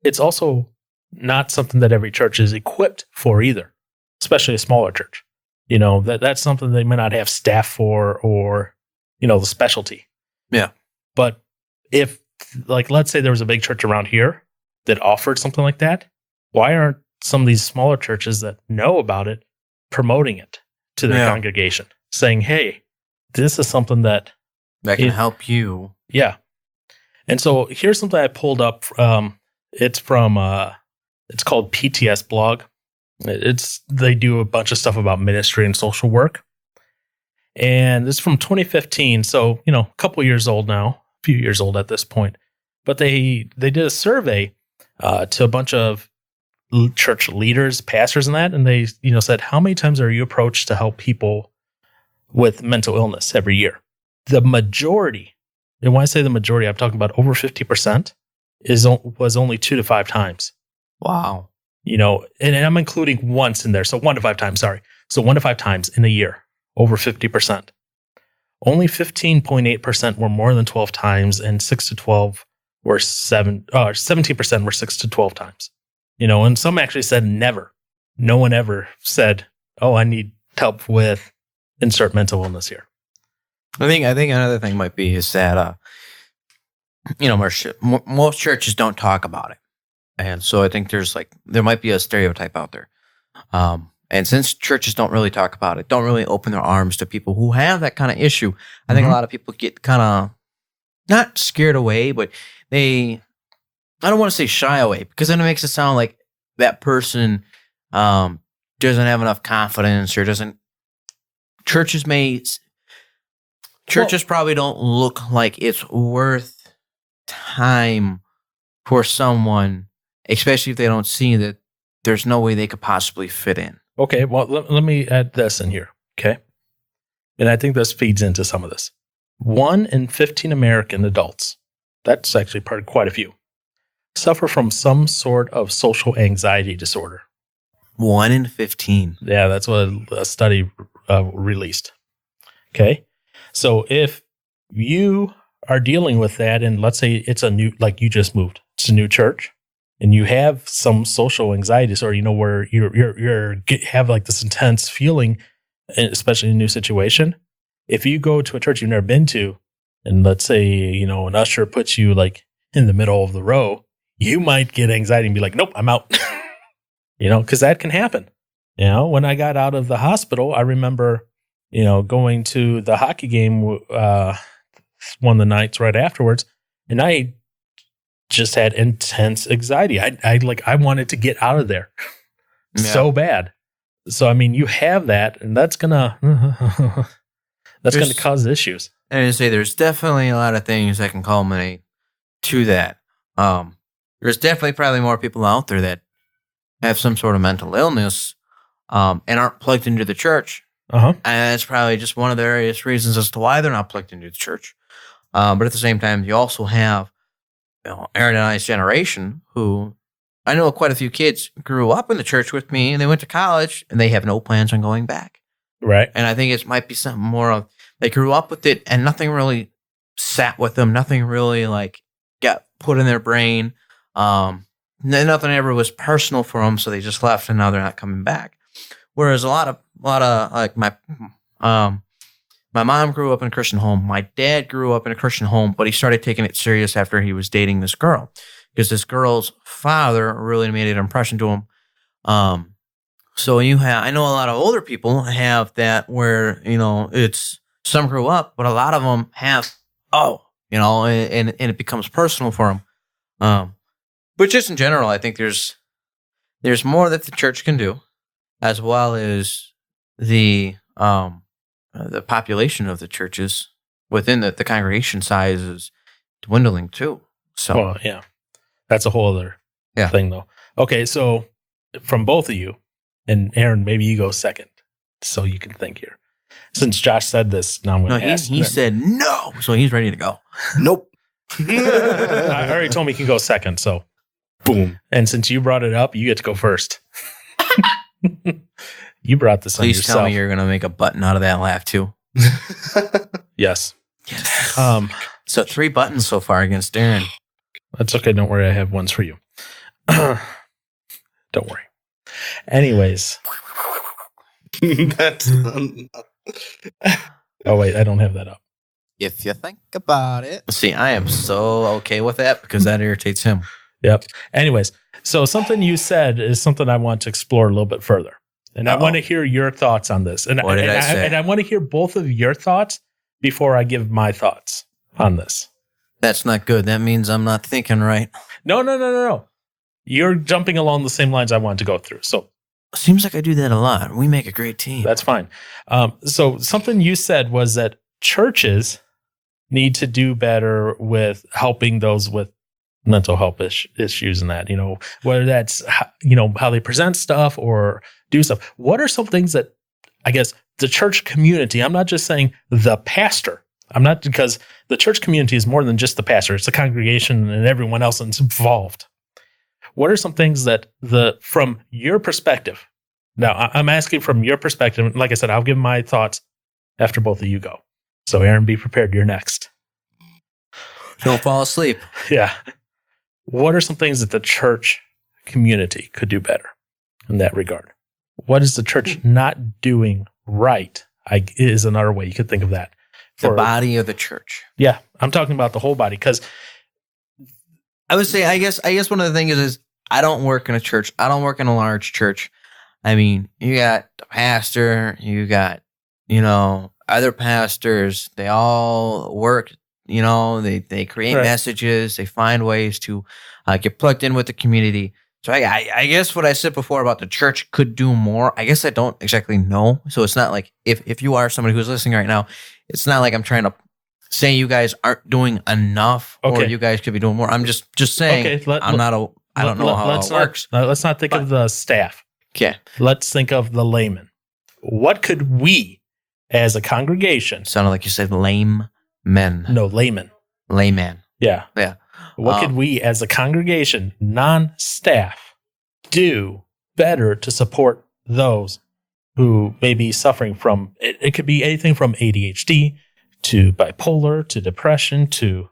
it's also not something that every church is equipped for either, especially a smaller church. You know, that's something they may not have staff for, or, you know, the specialty. Yeah. But if, like, let's say there was a big church around here that offered something like that, why aren't some of these smaller churches that know about it promoting it to their congregation, saying, hey, this is something that can help you? Yeah. And so here's something I pulled up. It's from, it's called PTS Blog. They do a bunch of stuff about ministry and social work. And it's from 2015. So, you know, a couple years old now, a few years old at this point. But they did a survey to a bunch of church leaders, pastors and that. And they, you know, said, how many times are you approached to help people with mental illness every year? The majority, and when I say the majority, I'm talking about over 50%, was only 2 to 5 times. Wow. You know, and I'm including once in there. So 1 to 5 times, sorry. So 1 to 5 times in a year, over 50%. Only 15.8% were more than 12 times, and 6 to 12 were 17% were 6 to 12 times. You know, and some actually said never. No one ever said, oh, I need help with insert mental illness here. I think another thing might be is that, you know, most churches don't talk about it. And so I think there might be a stereotype out there. And since churches don't really talk about it, don't really open their arms to people who have that kind of issue, I think a lot of people get kind of not scared away, but I don't want to say shy away, because then it makes it sound like that person doesn't have enough confidence, or doesn't. Churches probably don't look like it's worth time for someone, especially if they don't see that there's no way they could possibly fit in. Okay, well, let me add this in here, okay? And I think this feeds into some of this. 1 in 15 American adults, that's actually quite a few, suffer from some sort of social anxiety disorder. 1 in 15. Yeah, that's what a study released. Okay, so if you are dealing with that, and let's say it's a new, like you just moved, it's a new church, and you have some social anxiety disorder, you know, where you have like this intense feeling, especially in a new situation. If you go to a church you've never been to, and let's say, you know, an usher puts you like in the middle of the row, you might get anxiety and be like, nope, I'm out. You know, because that can happen. You know, when I got out of the hospital, I remember, you know, going to the hockey game one of the nights right afterwards, and I just had intense anxiety. I wanted to get out of there so bad. So I mean, you have that, and that's gonna cause issues. And I say there's definitely a lot of things that can culminate to that. There's definitely probably more people out there that have some sort of mental illness and aren't plugged into the church. And it's probably just one of the various reasons as to why they're not plugged into the church. But at the same time, you also have, you know, Aaron and I's generation, who I know quite a few kids grew up in the church with me, and they went to college, and they have no plans on going back. Right. And I think it might be something more of, they grew up with it, and nothing really sat with them. Nothing really like got put in their brain. Nothing ever was personal for them, so they just left, and now they're not coming back. Whereas a lot of like my mom grew up in a Christian home. My dad grew up in a Christian home, but he started taking it serious after he was dating this girl, because this girl's father really made an impression to him. So I know a lot of older people have that where, it's some grew up, but a lot of them have, and it becomes personal for them. But just in general, I think there's more that the church can do, as well as the population of the churches within the congregation size is dwindling too. So, well, yeah, that's a whole other thing though. Okay. So from both of you, and Aaron, maybe you go second so you can think here. Since Josh said this, now I'm going to ask. He said no, so he's ready to go. Nope. I already told him he can go second, so boom. And since you brought it up, you get to go first. You brought this on yourself. Please tell me you're going to make a button out of that laugh too. Yes. So 3 buttons so far against Darren. That's okay. Don't worry. I have ones for you. Don't worry. Anyways. Oh, wait. I don't have that up. If you think about it. See, I am so okay with that because that irritates him. Yep. Anyways, so something you said is something I want to explore a little bit further. And I want to hear your thoughts on this. And, what did I say? And I want to hear both of your thoughts before I give my thoughts on this. That's not good. That means I'm not thinking right. No. You're jumping along the same lines I wanted to go through. So seems like I do that a lot. We make a great team. That's fine. So something you said was that churches need to do better with helping those with mental health issues and that, whether that's, how they present stuff or do stuff. What are some things that I guess the church community, I'm not just saying the pastor, because the church community is more than just the pastor, it's the congregation and everyone else that's involved. What are some things that from your perspective, now I'm asking from your perspective, like I said, I'll give my thoughts after both of you go. So Aaron, be prepared. You're next. Don't fall asleep. Yeah. What are some things that the church community could do better in that regard? What is the church not doing right? Is another way you could think of that. The body of the church. Yeah. I'm talking about the whole body because I would say, I guess one of the things is I don't work in a church. I don't work in a large church. I mean, you got the pastor, you got, other pastors, they all work, they create messages, they find ways to get plugged in with the community. So I guess what I said before about the church could do more, I guess I don't exactly know. So it's not like if you are somebody who's listening right now, it's not like I'm trying to say you guys aren't doing enough or you guys could be doing more. I'm just saying I don't know how it works. Let's not think of the staff. Okay. Let's think of the layman. What could we as a congregation... Sounded like you said lame men. No, layman. Layman. Yeah. Yeah. What could we as a congregation, non-staff, do better to support those who may be suffering from... It could be anything from ADHD to bipolar to depression to...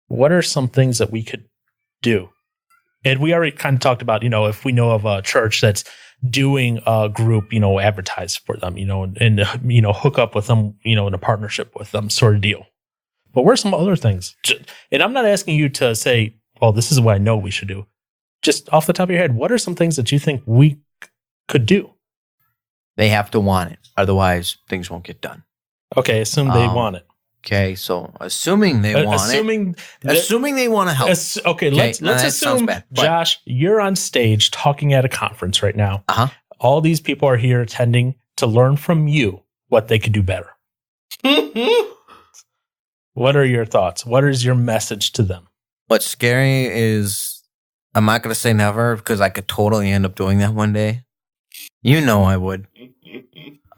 What are some things that we could do? And we already kind of talked about, if we know of a church that's doing a group, advertise for them, and hook up with them, in a partnership with them sort of deal. But what are some other things? And I'm not asking you to say, well, this is what I know we should do. Just off the top of your head, what are some things that you think we could do? They have to want it. Otherwise, things won't get done. Okay, assume they want it. Okay, so assuming they want it. Assuming they want to help. Let's assume, Josh, you're on stage talking at a conference right now. Uh-huh. All these people are here attending to learn from you what they could do better. What are your thoughts? What is your message to them? What's scary is I'm not going to say never because I could totally end up doing that one day. I would.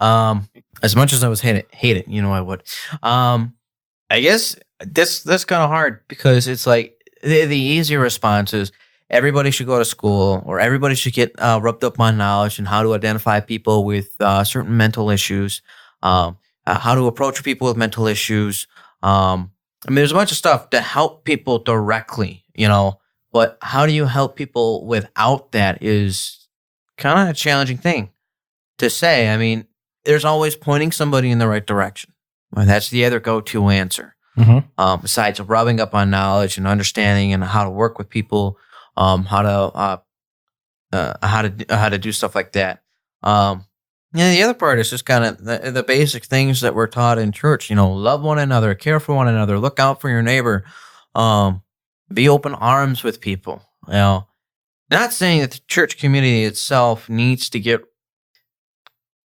As much as I was hate it, I would. I guess that's kind of hard because it's like the easier response is everybody should go to school or everybody should get rubbed up on knowledge and how to identify people with certain mental issues, how to approach people with mental issues. There's a bunch of stuff to help people directly, but how do you help people without that is kind of a challenging thing to say. I mean, there's always pointing somebody in the right direction. Well, that's the other go-to answer. Mm-hmm. Besides rubbing up on knowledge and understanding and how to work with people, how to do stuff like that. Yeah, the other part is just kind of the basic things that we're taught in church. Love one another, care for one another, look out for your neighbor, be open arms with people. Not saying that the church community itself needs to get.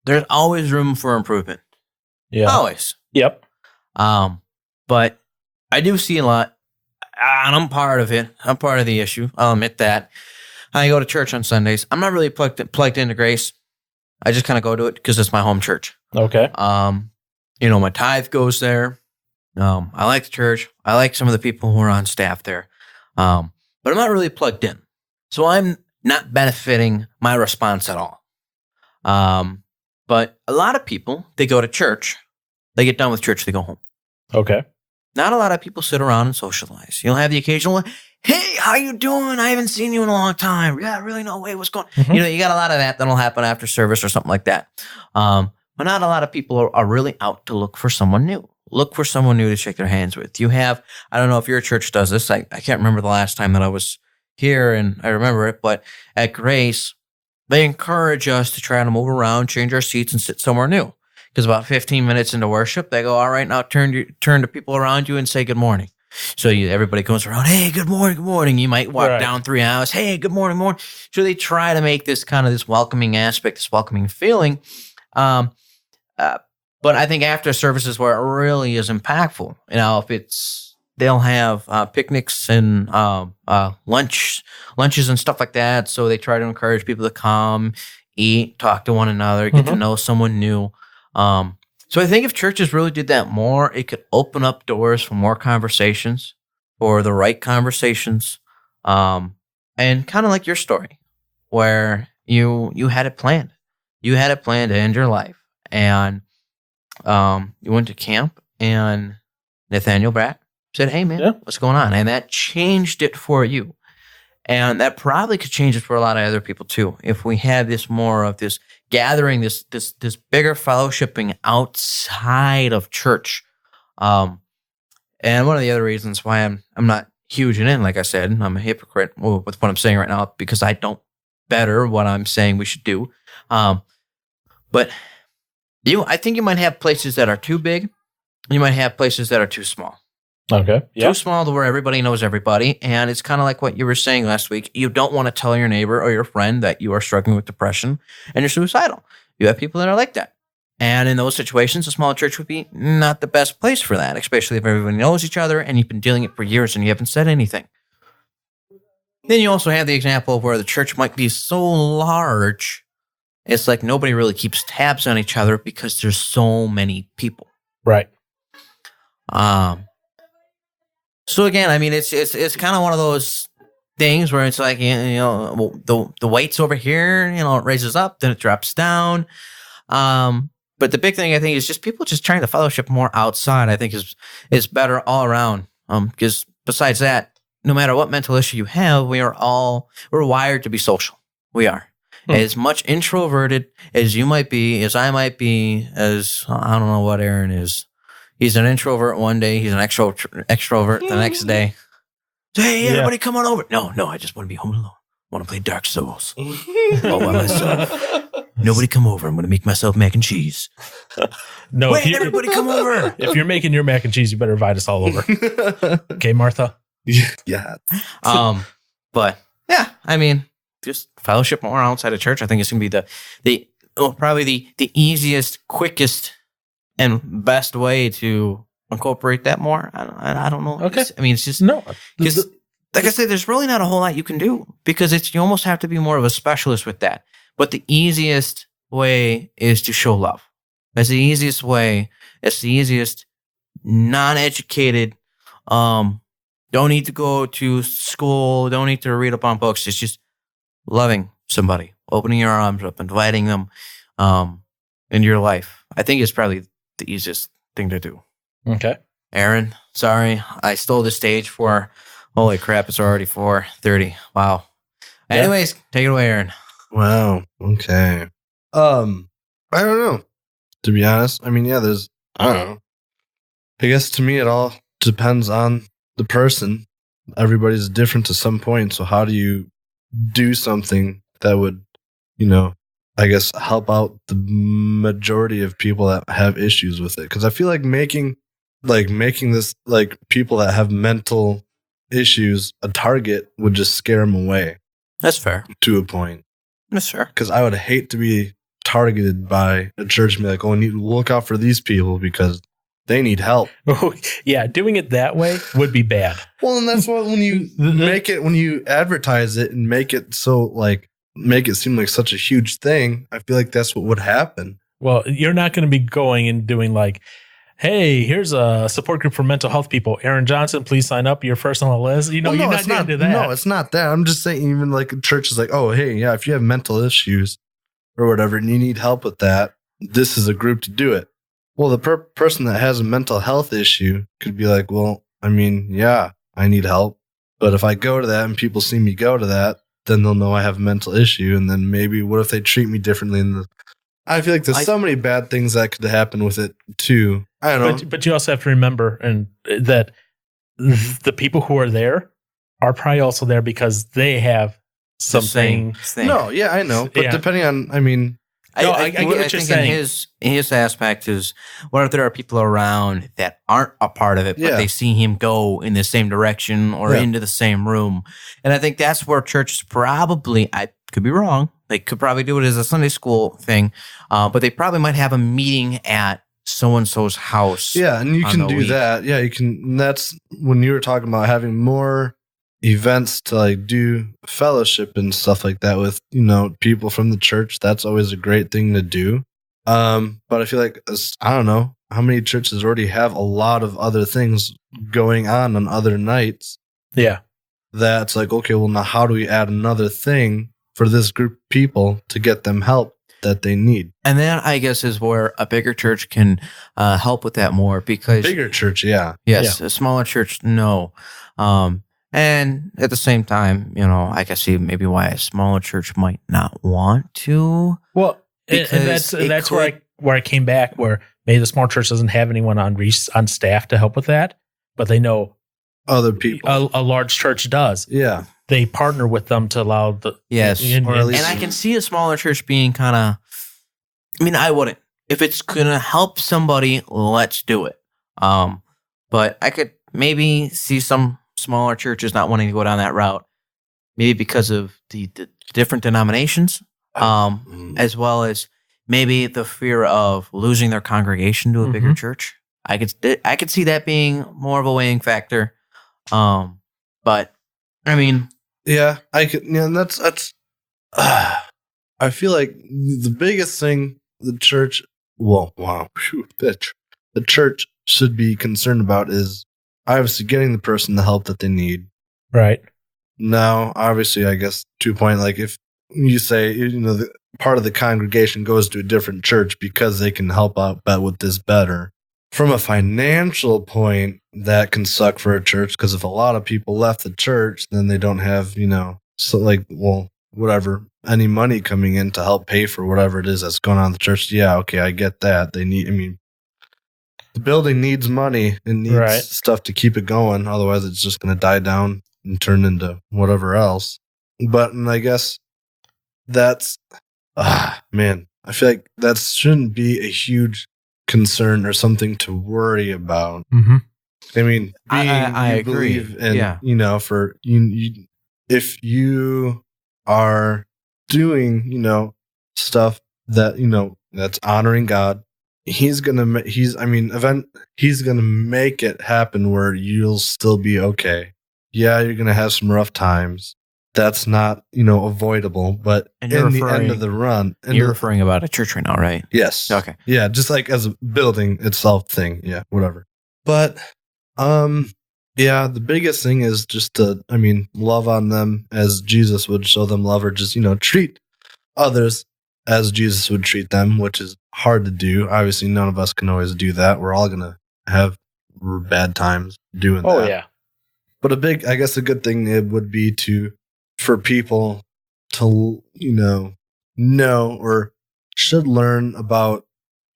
There's always room for improvement. Yeah. Always. Yep. But I do see a lot, and I'm part of it. I'm part of the issue. I'll admit that. I go to church on Sundays. I'm not really plugged into Grace. I just kind of go to it because it's my home church. Okay. My tithe goes there. I like the church. I like some of the people who are on staff there. But I'm not really plugged in. So I'm not benefiting my response at all. But a lot of people, they go to church. They get done with church. They go home. Okay. Not a lot of people sit around and socialize. You'll have the occasional, hey, how you doing? I haven't seen you in a long time. Yeah, really? No way. What's going on? Mm-hmm. You got a lot of that that'll happen after service or something like that. But not a lot of people are really out to look for someone new. Look for someone new to shake their hands with. You have, I don't know if your church does this. I can't remember the last time that I was here and I remember it, but at Grace, they encourage us to try to move around, change our seats, and sit somewhere new. Because about 15 minutes into worship, they go, all right, now turn to people around you and say good morning. So everybody comes around, hey, good morning, good morning. You might walk down 3 hours, hey, good morning, morning. So they try to make this kind of this welcoming aspect, this welcoming feeling. But I think after services where it really is impactful, they'll have picnics and lunches and stuff like that. So they try to encourage people to come, eat, talk to one another, get to know someone new. So I think if churches really did that more, it could open up doors for more conversations, for the right conversations, and kind of like your story, where you had it planned. You had it planned to end your life, and you went to camp, and Nathaniel Bratt said, hey, man, what's going on? And that changed it for you. And that probably could change it for a lot of other people, too, if we had this more of this gathering, this bigger fellowshipping outside of church. And one of the other reasons why I'm not huge in, like I said, I'm a hypocrite with what I'm saying right now because I don't better what I'm saying we should do. But I think you might have places that are too big. You might have places that are too small. Okay. Too small to where everybody knows everybody. And it's kind of like what you were saying last week. You don't want to tell your neighbor or your friend that you are struggling with depression and you're suicidal. You have people that are like that. And in those situations, a small church would be not the best place for that, especially if everybody knows each other and you've been dealing it for years and you haven't said anything. Then you also have the example of where the church might be so large, it's like nobody really keeps tabs on each other because there's so many people. Right. So again, I mean, it's kind of one of those things where it's like, the weight's over here, it raises up, then it drops down. But the big thing I think is just people just trying to fellowship more outside. I think is better all around. Because besides that, no matter what mental issue you have, we're wired to be social. We are. As much introverted as you might be, as I might be, as I don't know what Aaron is. He's an introvert one day. He's an extrovert the next day. So, hey, everybody come on over. No, I just want to be home alone. I want to play Dark Souls all by myself. Nobody come over. I'm going to make myself mac and cheese. No, wait, everybody come over. If you're making your mac and cheese, you better invite us all over. Okay, Martha? Yeah. But, yeah, I mean, just fellowship more outside of church. I think it's going to be probably the easiest, quickest, and best way to incorporate that more. I don't know. Okay. It's just no. Because, like I said, there's really not a whole lot you can do because you almost have to be more of a specialist with that. But the easiest way is to show love. That's the easiest way. It's the easiest non-educated. Don't need to go to school. Don't need to read up on books. It's just loving somebody, opening your arms up, inviting them into your life. I think it's probably the easiest thing to do. Okay. Aaron, sorry, I stole the stage for. Holy crap! It's already 4:30. Wow. Yeah. Anyways, take it away, Aaron. Wow. Okay. I don't know. To be honest, I don't know. I guess to me, it all depends on the person. Everybody's different to some point. So how do you do something that would, I guess, help out the majority of people that have issues with it. Because I feel like making this like people that have mental issues a target would just scare them away. That's fair. To a point. That's fair. Because I would hate to be targeted by a church and be like, oh, I need to look out for these people because they need help. Oh, yeah, doing it that way would be bad. Well, and that's what when you when you advertise it and make it seem like such a huge thing, I feel like that's what would happen. Well, you're not going to be going and doing like, hey, here's a support group for mental health people. Aaron Johnson, please sign up. You're first on the list. You're not going to do that. No, it's not that. I'm just saying, even like a church is like, oh, hey, yeah, if you have mental issues or whatever and you need help with that, this is a group to do it. Well, the person that has a mental health issue could be like, well, I mean, yeah, I need help. But if I go to that and people see me go to that, then they'll know I have a mental issue. And then maybe what if they treat me differently? I feel like there's so many bad things that could happen with it too. I don't know. But you also have to remember that the people who are there are probably also there because they have something. No, yeah, I know. But depending on, I mean, I get what you're saying. In his aspect is, what if there are people around that aren't a part of it, but they see him go in the same direction or into the same room? And I think that's where churches probably, I could be wrong, they could probably do it as a Sunday school thing, but they probably might have a meeting at so-and-so's house. Yeah, and you can do that. Yeah, you can. And that's when you were talking about having more events to like do fellowship and stuff like that with, people from the church. That's always a great thing to do. But I feel like, I don't know how many churches already have a lot of other things going on other nights. Yeah. That's like, okay, well, now how do we add another thing for this group of people to get them help that they need? And that, I guess, is where a bigger church can help with that more because... Bigger church, yeah. Yes, a smaller church, no. And at the same time, I can see maybe why a smaller church might not want to. Well, and that's where I came back, where maybe the small church doesn't have anyone on staff to help with that, but they know other people. A large church does. Yeah. They partner with them to allow the... Yes. And I can see a smaller church being kind of... I mean, I wouldn't. If it's going to help somebody, let's do it. But I could maybe see some smaller churches not wanting to go down that route, maybe because of the different denominations, as well as maybe the fear of losing their congregation to a bigger church. I could see that being more of a weighing factor. But I mean, yeah, I could. Yeah, and that's. I feel like the biggest thing the church, the church should be concerned about is obviously getting the person the help that they need. Right. Now, obviously, I guess to a point, like if you say, the part of the congregation goes to a different church because they can help out with this better. From a financial point, that can suck for a church because if a lot of people left the church, then they don't have, whatever, any money coming in to help pay for whatever it is that's going on in the church. Yeah, okay, I get that. The building needs money and needs stuff to keep it going. Otherwise, it's just going to die down and turn into whatever else. But I guess that's, man, I feel like that shouldn't be a huge concern or something to worry about. Mm-hmm. I mean, I agree. And, for you, if you are doing, stuff that, that's honoring God, he's gonna make it happen where you'll still be okay. Yeah, you're gonna have some rough times. That's not, avoidable. But in the end of the run, you're referring about a church right now, right? Yes. Okay. Yeah, just like as a building itself thing. Yeah, whatever. But, the biggest thing is just to, love on them as Jesus would show them love, or just, treat others as Jesus would treat them, which is hard to do. Obviously, none of us can always do that. We're all going to have bad times doing that. Oh, yeah. But a good thing it would be for people to, know or should learn about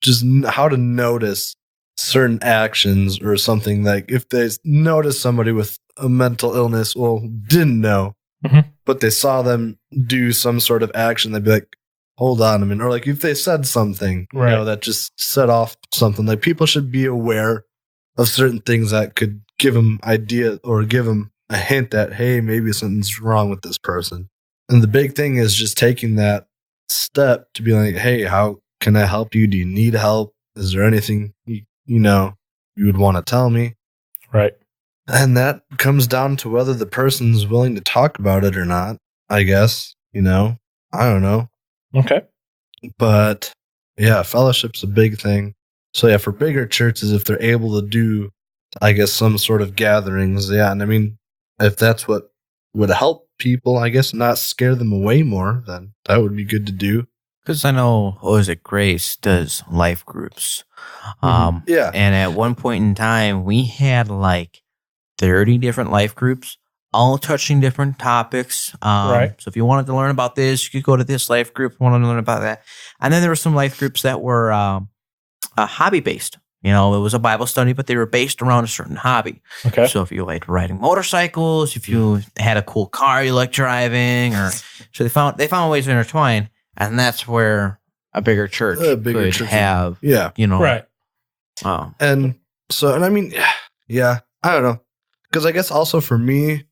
just how to notice certain actions or something. Like if they notice somebody with a mental illness, didn't know, but they saw them do some sort of action, they'd be like, hold on a minute, or like if they said something, Right. you know, that just set off something. Like people should be aware of certain things that could give them idea or give them a hint that, hey, maybe something's wrong with this person. And the big thing is just taking that step to be like, hey, how can I help you? Do you need help? Is there anything you would want to tell me? Right. And that comes down to whether the person's willing to talk about it or not, I guess. I don't know. Okay. But yeah, fellowship's a big thing. So yeah, for bigger churches, if they're able to do, I guess, some sort of gatherings, yeah. And I mean, if that's what would help people, I guess, not scare them away more, then that would be good to do. Because I know, Grace does life groups. Yeah. And at one point in time, we had like 30 different life groups, all touching different topics. Right. So if you wanted to learn about this, you could go to this life group, wanted to learn about that. And then there were some life groups that were hobby-based. It was a Bible study, but they were based around a certain hobby. Okay. So if you liked riding motorcycles, if you had a cool car you liked driving, so they found ways to intertwine, and that's where a bigger church could have, yeah, Right. And so, and I mean, yeah, I don't know, because I guess also for me,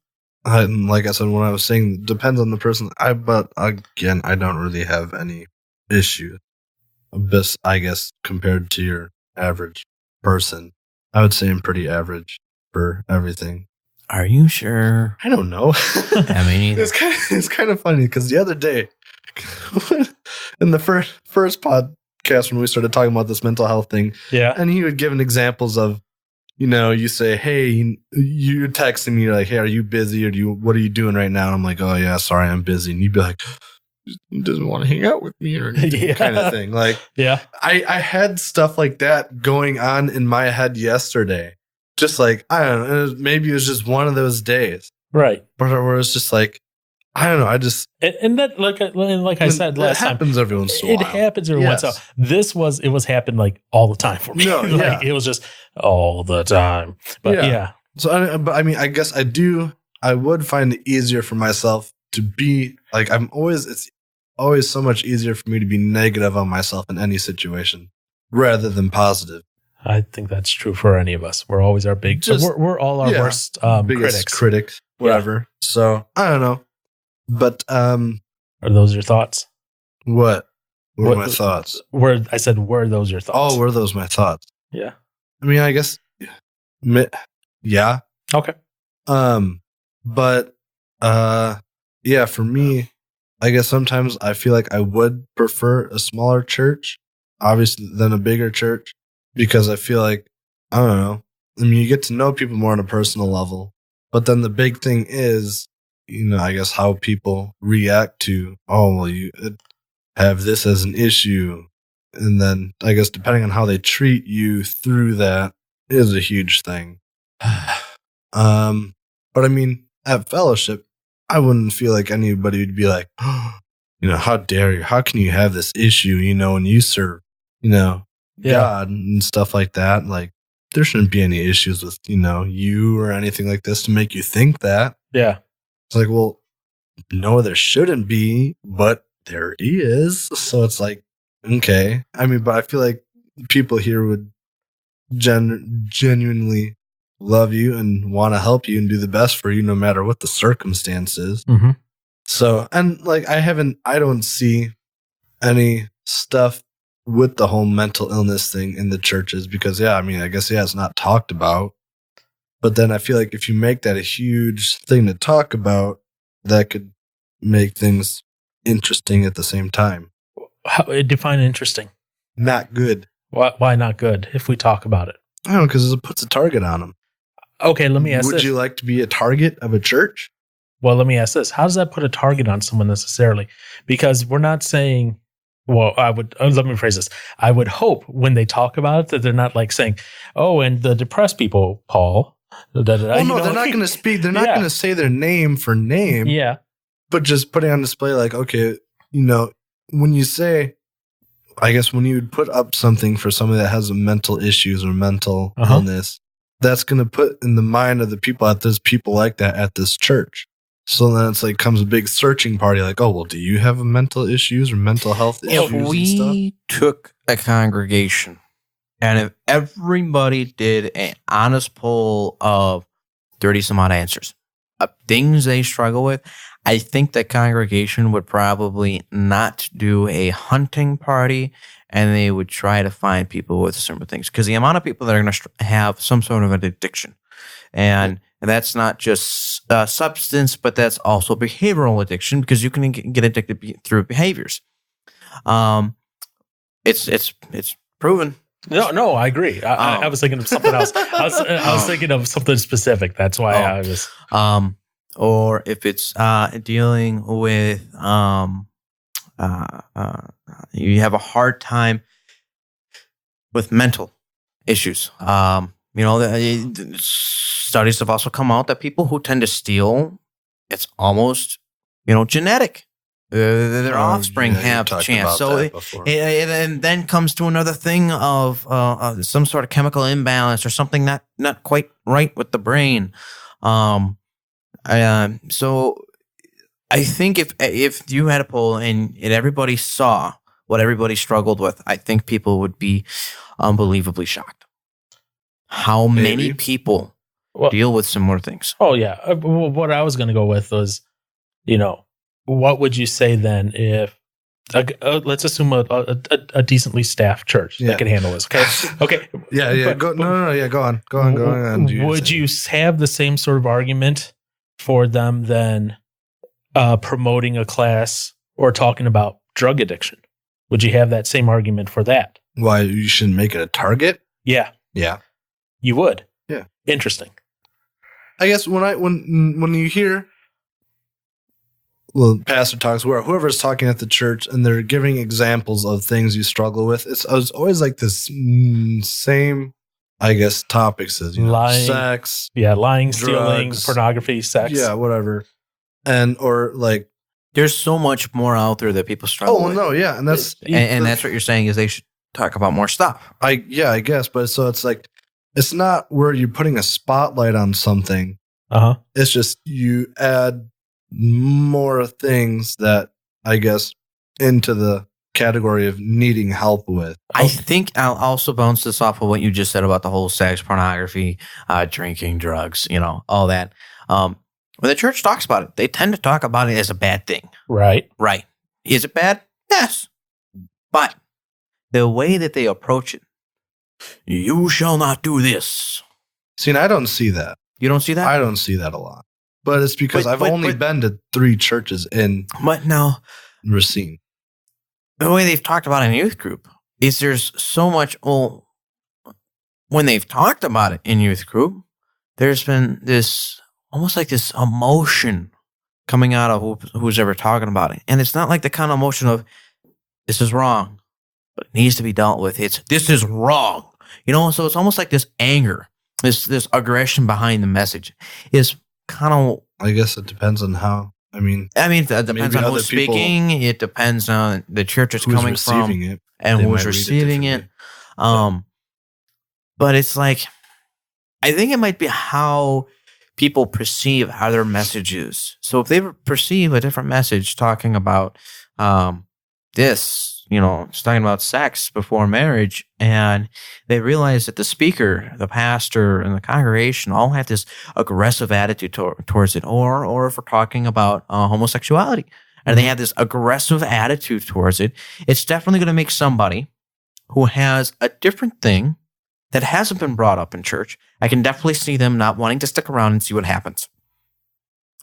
like I said when I was saying, it depends on the person. But again, I don't really have any issue. This, I guess, compared to your average person, I would say I'm pretty average for everything. Are you sure? I don't know. I mean, it's kind of funny because the other day, in the first podcast when we started talking about this mental health thing, Yeah. and he would give examples of, you say, hey, you're texting me, you're like, hey, are you busy, or what are you doing right now? And I'm like, oh yeah, sorry, I'm busy. And you'd be like, he doesn't want to hang out with me or anything, kind of thing. Like, Yeah. I had stuff like that going on in my head yesterday. Just like, I don't know, maybe it was just one of those days. Right. But where it's just like, I don't know, I just... And that, like I said last time, it happens every once in a while. It happens every once in a while. It was happened like all the time for me. No, yeah. It was just all the time. But yeah. So, but I mean, I guess I would find it easier for myself to be like, it's always so much easier for me to be negative on myself in any situation rather than positive. I think that's true for any of us. We're always our we're all our worst biggest critics. Critics, whatever. Yeah. So I don't know. But are those your thoughts? What were my thoughts? Were those your thoughts? Oh, were those my thoughts? Yeah. I mean, I guess yeah. Okay. But yeah, for me, I guess sometimes I feel like I would prefer a smaller church, obviously, than a bigger church, because I feel like, I don't know, I mean, you get to know people more on a personal level, but then the big thing is, I guess how people react to, oh, well, you have this as an issue. And then I guess depending on how they treat you through that is a huge thing. But I mean, at fellowship, I wouldn't feel like anybody would be like, how dare you? How can you have this issue, when you serve, God and stuff like that? Like, there shouldn't be any issues with, you or anything like this to make you think that. Yeah. It's like, well, no, there shouldn't be, but there is. So it's like, okay. I mean, but I feel like people here would genuinely love you and want to help you and do the best for you no matter what the circumstances. Mm-hmm. So, and like, I don't see any stuff with the whole mental illness thing in the churches because, I mean, I guess, it's not talked about. But then I feel like if you make that a huge thing to talk about, that could make things interesting at the same time. How define interesting? Not good. Why not good? If we talk about it, I don't know, because it puts a target on them. Okay, let me ask this. Would you like to be a target of a church? Well, let me ask this. How does that put a target on someone necessarily? Because we're not saying, well, let me phrase this. I would hope when they talk about it that they're not like saying, oh, and the depressed people, Paul. Well, no, they're not going to speak. They're not going to say their name for name. Yeah. But just putting on display like, okay, when you say, I guess when you would put up something for somebody that has mental issues or mental illness, that's going to put in the mind of the people there's people like that at this church. So then it's like comes a big searching party. Like, oh well, do you have mental issues or mental health issues? If and stuff? we took a congregation and if everybody did an honest poll of 30 some odd answers of things they struggle with, I think that congregation would probably not do a hunting party, and they would try to find people with similar things. Because the amount of people that are going to have some sort of an addiction, and that's not just substance, but that's also behavioral addiction, because you can get addicted through behaviors. It's proven. No, I agree. I was thinking of something else. I was thinking of something specific. That's why I was. Or if it's dealing with you have a hard time with mental issues. Studies have also come out that people who tend to steal, it's almost genetic. Their offspring have a chance. So and then comes to another thing of some sort of chemical imbalance or something not quite right with the brain. So I think if you had a poll and everybody saw what everybody struggled with, I think people would be unbelievably shocked. How many people deal with similar things? Oh yeah. What I was going to go with was, what would you say then if let's assume a decently staffed church that can handle this? Okay. Yeah. Go on. Would you have the same sort of argument for them than promoting a class or talking about drug addiction? Would you have that same argument for that? Why you shouldn't make it a target? Yeah. You would. Yeah. Interesting. I guess when you hear, well, pastor talks, whoever's talking at the church, and they're giving examples of things you struggle with, it's always like this same, I guess, topics as lying, sex, lying, drugs, stealing, pornography, sex, whatever, or like there's so much more out there that people struggle with. Oh no, yeah, and that's that's what you're saying is they should talk about more stuff. I guess, but so it's like it's not where you're putting a spotlight on something. It's just you add more things that I guess into the category of needing help with. I think I'll also bounce this off of what you just said about the whole sex, pornography, drinking, drugs, all that. When the church talks about it, they tend to talk about it as a bad thing. Right. Is it bad? Yes. But the way that they approach it, you shall not do this. See, and I don't see that. You don't see that? I don't see that a lot. But it's because I've only been to 3 churches in Racine. The way they've talked about it in youth group is there's so much. Well, when they've talked about it in youth group, there's been this almost like this emotion coming out of who's ever talking about it. And it's not like the kind of emotion of this is wrong, but it needs to be dealt with. This is wrong. So it's almost like this anger, this aggression behind the message is kind of. I guess it depends on how. I mean, it depends on who's speaking. It depends on the church it's coming from and who's receiving it. But it's like, I think it might be how people perceive other messages. So if they perceive a different message talking about this, it's talking about sex before marriage, and they realize that the speaker, the pastor, and the congregation all have this aggressive attitude towards it, or if we're talking about homosexuality, and they have this aggressive attitude towards it, it's definitely going to make somebody who has a different thing that hasn't been brought up in church, I can definitely see them not wanting to stick around and see what happens.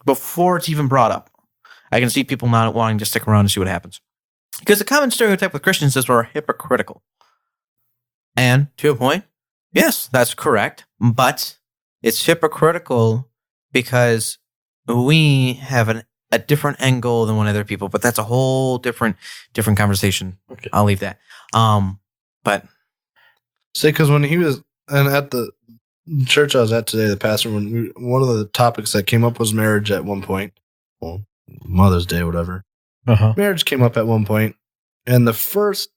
Before it's even brought up, I can see people not wanting to stick around and see what happens. Because the common stereotype with Christians is we're hypocritical. And to a point, yes, that's correct. But it's hypocritical because we have a different end goal than one other people. But that's a whole different conversation. Okay. I'll leave that. But say, because when he was at the church I was at today, the pastor, one of the topics that came up was marriage at one point. Well, Mother's Day, whatever. Marriage came up at one point, and the first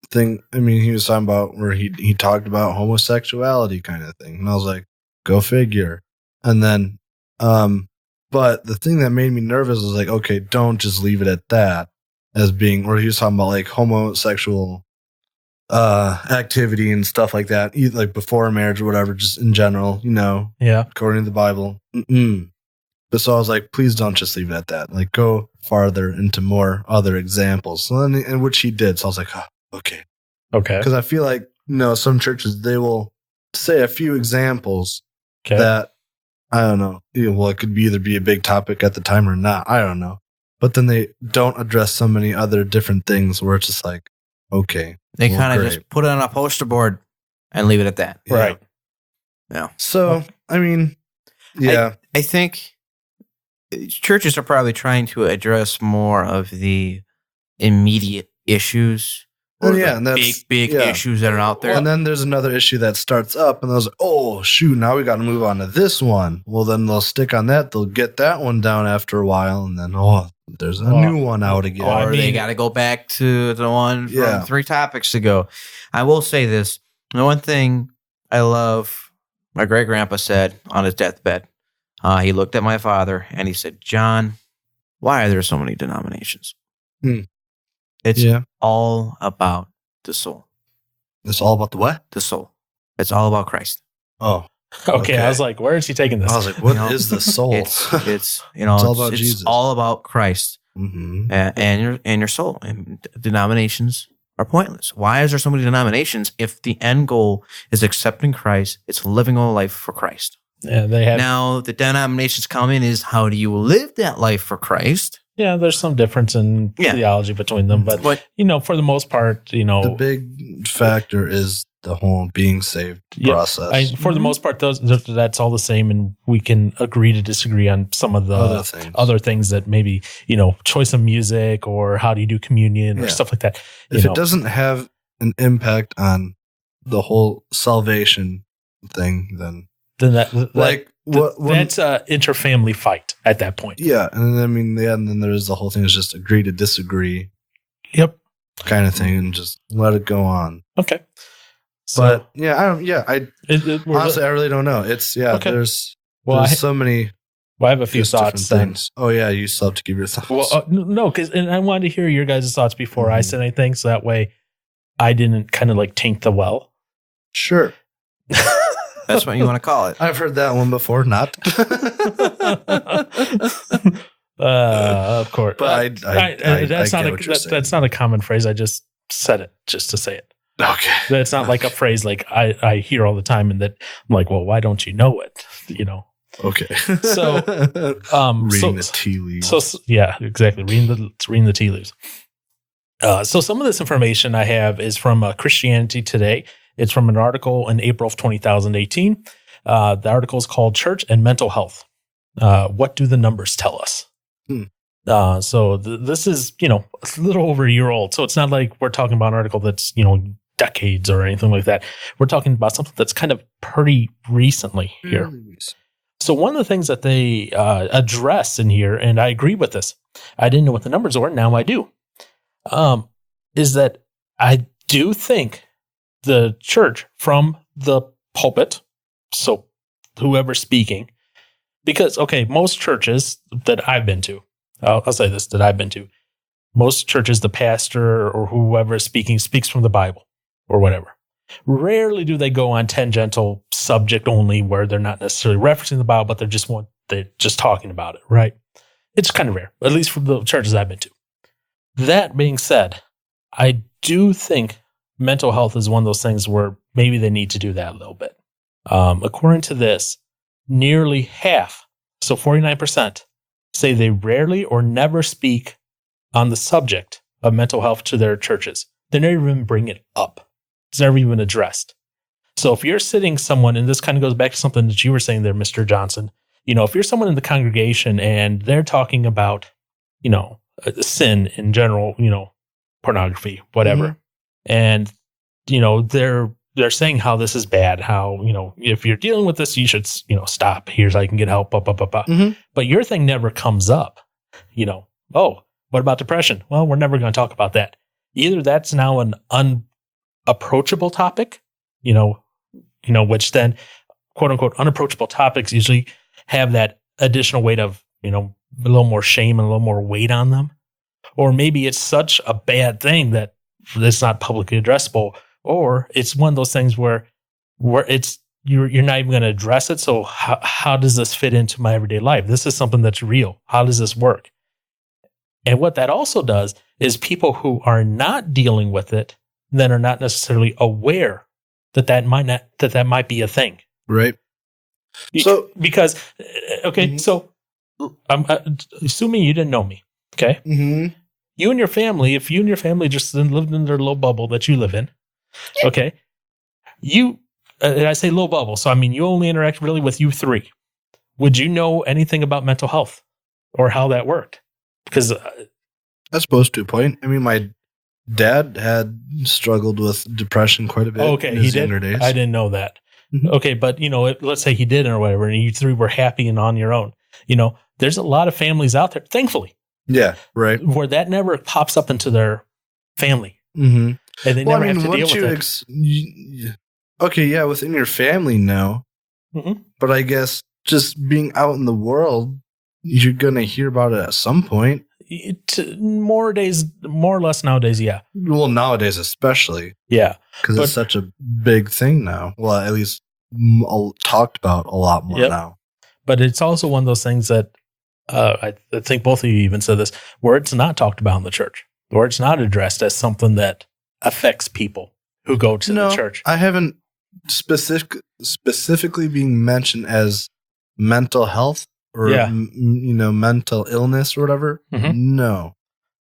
thing, he was talking about where he talked about homosexuality kind of thing, and I was like, go figure. And then But the thing that made me nervous was like, okay, don't just leave it at that as being, or he was talking about like homosexual activity and stuff like that, either like before marriage or whatever, just in general, Yeah. according to the Bible. But so I was like, please don't just leave it at that. Like, go farther into more other examples. So then, in which he did. So I was like, oh, okay. Okay. Because I feel like, some churches, they will say a few examples that, I don't know, well, it could either be a big topic at the time or not. I don't know. But then they don't address so many other different things where it's just like, okay. They kind of just put it on a poster board and leave it at that. Yeah. Right. Yeah. So, I mean, yeah. I think churches are probably trying to address more of the immediate issues. Well, yeah, and that's big issues that are out there. And then there's another issue that starts up, and I was like, oh, shoot, now we got to move on to this one. Well, then they'll stick on that. They'll get that one down after a while, and then, there's a new one out again. Or they got to go back to the one from 3 topics ago. I will say this. The one thing I love, my great-grandpa said on his deathbed, he looked at my father, and he said, John, why are there so many denominations? It's all about the soul. It's all about the what? The soul. It's all about Christ. Oh. Okay. I was like, where is he taking this? I was like, what is the soul? It's all about Jesus. It's all about Christ and your soul. And denominations are pointless. Why is there so many denominations if the end goal is accepting Christ? It's living a life for Christ. Yeah, they have. Now, the denominations come in is how do you live that life for Christ? Yeah, there's some difference in theology between them, but for the most part, the big factor is the whole being saved process. For the most part, that's all the same, and we can agree to disagree on some of the other things that maybe choice of music or how do you do communion or stuff like that. If it doesn't have an impact on the whole salvation thing, then that's a interfamily fight at that point. Yeah, and and then there's the whole thing is just agree to disagree. Yep, kind of thing, and just let it go on. Okay, but honestly, I really don't know. It's there's so many. Well, I have a few thoughts. Things. Oh yeah, you still have to give your thoughts. Well, no, because I wanted to hear your guys' thoughts before I said anything, so that way I didn't kind of like taint the well. Sure. That's what you want to call it. I've heard that one before, not. Of course. But that's not a common phrase. I just said it just to say it. Okay. That's not like a phrase like I hear all the time and that I'm like, well, why don't you know it? Okay. So reading the tea leaves. So yeah, exactly. Reading the tea leaves. So some of this information I have is from Christianity Today. It's from an article in April of 2018. The article is called Church and Mental Health. What do the numbers tell us? So this is, a little over a year old. So it's not like we're talking about an article that's, decades or anything like that. We're talking about something that's kind of pretty recently here. So one of the things that they address in here, and I agree with this, I didn't know what the numbers were, now I do, is that I do think the church from the pulpit, so whoever's speaking, because, most churches that I've been to, I'll say this, that I've been to, most churches, the pastor or whoever is speaking speaks from the Bible or whatever. Rarely do they go on tangential subject only where they're not necessarily referencing the Bible, but they're just talking about it, right? It's kind of rare, at least from the churches I've been to. That being said, I do think mental health is one of those things where maybe they need to do that a little bit. According to this, nearly half, so 49%, say they rarely or never speak on the subject of mental health to their churches. They never even bring it up. It's never even addressed. So if you're sitting someone, and this kind of goes back to something that you were saying there, Mr. Johnson, if you're someone in the congregation and they're talking about, sin in general, pornography, whatever, and, they're saying how this is bad, how, if you're dealing with this, you should, stop. Here's how you can get help, But your thing never comes up, oh, what about depression? Well, we're never going to talk about that. Either that's now an unapproachable topic, which then, quote unquote, unapproachable topics usually have that additional weight of, a little more shame and a little more weight on them. Or maybe it's such a bad thing that it's not publicly addressable, or it's one of those things where it's you're not even going to address it. So how does this fit into my everyday life? This is something that's real. How does this work? And what that also does is people who are not dealing with it then are not necessarily aware that might be a thing. Right. So because so I'm assuming you didn't know me. Okay. Mm-hmm. You and your family, if you and your family just lived in their little bubble that you live in, okay, and I say little bubble, so I mean you only interact really with you three. Would you know anything about mental health or how that worked? Because that's supposed to a point. I mean, my dad had struggled with depression quite a bit. Okay, in his he did. younger days. I didn't know that. Mm-hmm. Okay, but let's say he did or whatever, and you three were happy and on your own. There's a lot of families out there, thankfully. Yeah, right. Where that never pops up into their family. Mm-hmm. And they never have to deal with it. Okay, yeah, within your family, no. Mm-hmm. But I guess just being out in the world, you're going to hear about it at some point. More or less nowadays, yeah. Well, nowadays especially. Yeah. Because it's such a big thing now. Well, at least talked about a lot more now. But it's also one of those things that I think both of you even said this, where it's not talked about in the church, where it's not addressed as something that affects people who go to the church. I haven't specifically being mentioned as mental health or mental illness or whatever. Mm-hmm. No.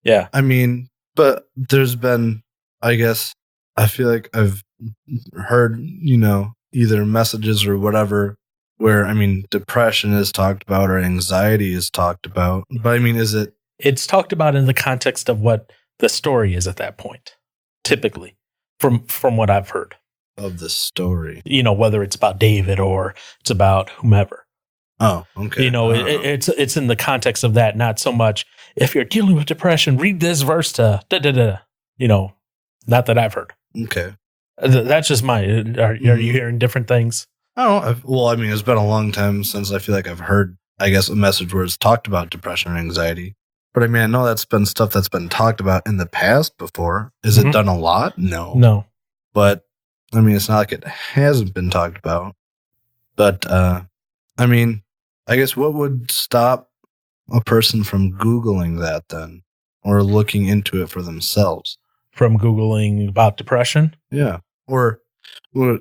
Yeah. I mean, but there's been, I guess, I feel like I've heard, either messages or whatever where, I mean, depression is talked about or anxiety is talked about. But I mean, it's talked about in the context of what the story is at that point, typically, from what I've heard. Of the story. Whether it's about David or it's about whomever. Oh, okay. It's in the context of that, not so much if you're dealing with depression, read this verse to da-da-da. Not that I've heard. Okay. That's just mine. Are you hearing different things? I mean, it's been a long time since I feel like I've heard, I guess, a message where it's talked about depression and anxiety. But I mean, I know that's been stuff that's been talked about in the past before. Is it done a lot? No. But I mean, it's not like it hasn't been talked about. But I mean, I guess what would stop a person from Googling that then? Or looking into it for themselves? From Googling about depression? Yeah. Or,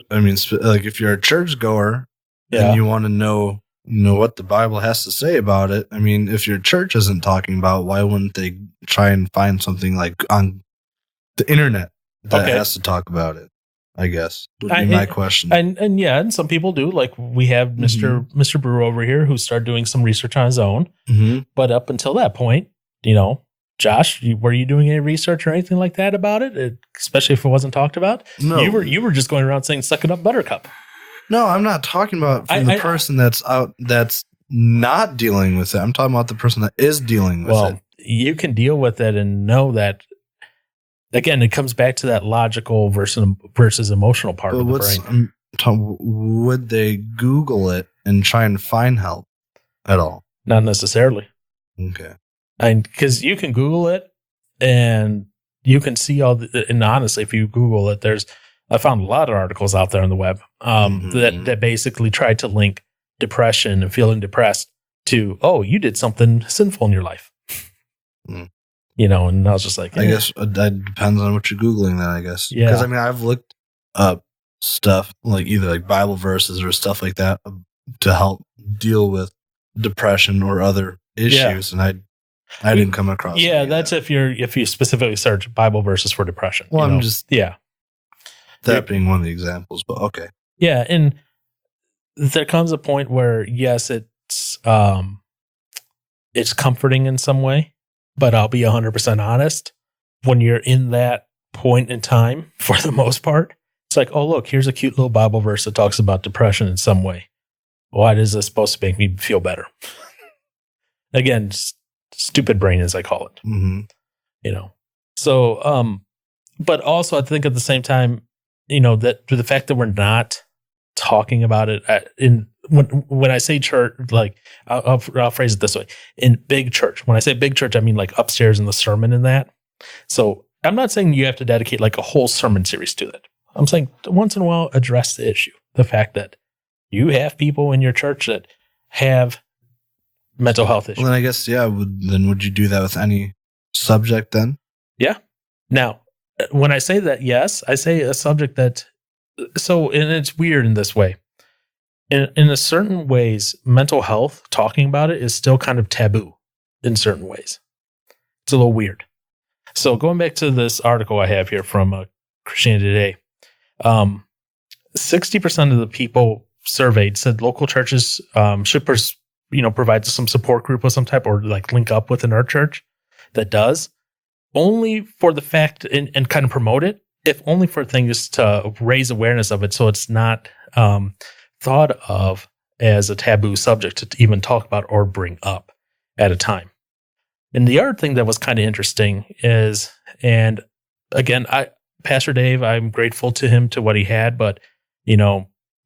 I mean, like if you're a churchgoer and you want to know what the Bible has to say about it. I mean, if your church isn't talking about it, why wouldn't they try and find something like on the internet that has to talk about it? I guess would be my question. And some people do. Like we have Mr. Brewer over here who started doing some research on his own. Mm-hmm. But up until that point, Josh, were you doing any research or anything like that about it? Especially if it wasn't talked about? No. You were just going around saying, suck it up, buttercup. No, I'm not talking about the person that's out, that's not dealing with it. I'm talking about the person that is dealing with it. You can deal with it and know that, again, it comes back to that logical versus emotional part of the brain. Would they Google it and try and find help at all? Not necessarily. Okay. Because you can Google it and you can see and honestly, if you Google it, I found a lot of articles out there on the web that basically tried to link depression and feeling depressed to, you did something sinful in your life. Mm. And I was just like, I guess that depends on what you're Googling then, I guess. Yeah. Because I mean, I've looked up stuff like either like Bible verses or stuff like that to help deal with depression or other issues. And I didn't come across. Yeah. That's if you specifically search Bible verses for depression. Well, I'm just, that being one of the examples, but okay. Yeah. And there comes a point where, yes, it's comforting in some way, but I'll be 100% honest. When you're in that point in time, for the most part, it's like, oh, look, here's a cute little Bible verse that talks about depression in some way. Why is this supposed to make me feel better? Again, stupid brain, as I call it. Mm-hmm. So, but also I think at the same time, that the fact that we're not talking about it when I say church, like I'll phrase it this way: in big church. When I say big church, I mean like upstairs in the sermon and that. So I'm not saying you have to dedicate like a whole sermon series to that. I'm saying once in a while address the issue, the fact that you have people in your church that have mental health issues. Well, then I guess would you do that with any subject then? Yeah. Now, when I say that, yes, I say a subject that. So, and it's weird in this way. In a certain ways, mental health, talking about it is still kind of taboo in certain ways. It's a little weird. So going back to this article I have here from Christianity Today, 60% of the people surveyed said local churches should provide some support group of some type or like link up with another church that does, only for the fact and kind of promote it, if only for things to raise awareness of it so it's not thought of as a taboo subject to even talk about or bring up at a time. And the other thing that was kind of interesting is, and again, Pastor Dave, I'm grateful to him to what he had, but he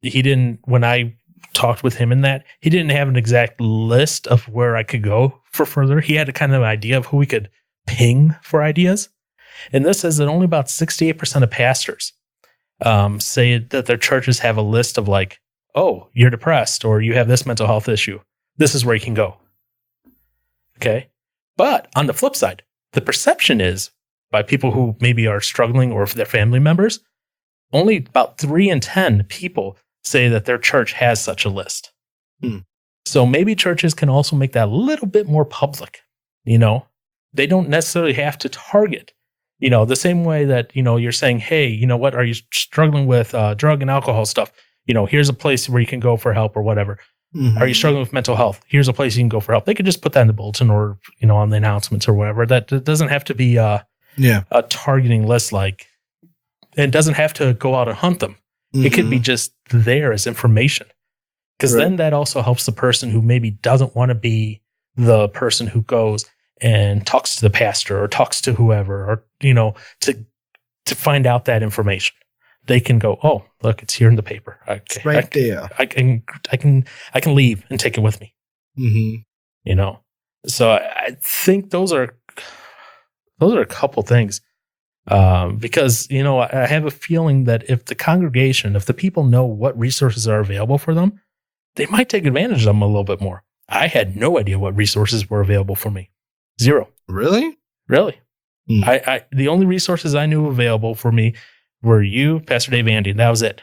didn't, when I talked with him in that, he didn't have an exact list of where I could go for further. He had a kind of idea of who we could ping for ideas. And this says that only about 68% of pastors say that their churches have a list of like, oh, you're depressed or you have this mental health issue. This is where you can go. Okay. But on the flip side, the perception is by people who maybe are struggling or their family members, only about 3 in 10 people say that their church has such a list. So maybe churches can also make that a little bit more public. They don't necessarily have to target, the same way that, you're saying, hey, what, are you struggling with drug and alcohol stuff? Here's a place where you can go for help or whatever. Mm-hmm. Are you struggling with mental health? Here's a place you can go for help. They could just put that in the bulletin or, on the announcements or whatever. That doesn't have to be a targeting list it doesn't have to go out and hunt them. Mm-hmm. It could be just there as information. Because then that also helps the person who maybe doesn't want to be the person who goes and talks to the pastor or talks to whoever or, to find out that information. They can go, oh, look, it's here in the paper. Okay, it's right there. I can leave and take it with me. Mm-hmm. So I think those are a couple things. Because, I have a feeling that if the people know what resources are available for them, they might take advantage of them a little bit more. I had no idea what resources were available for me. Zero. Really? Really. The only resources I knew available for me were you, Pastor Dave, Andy. That was it.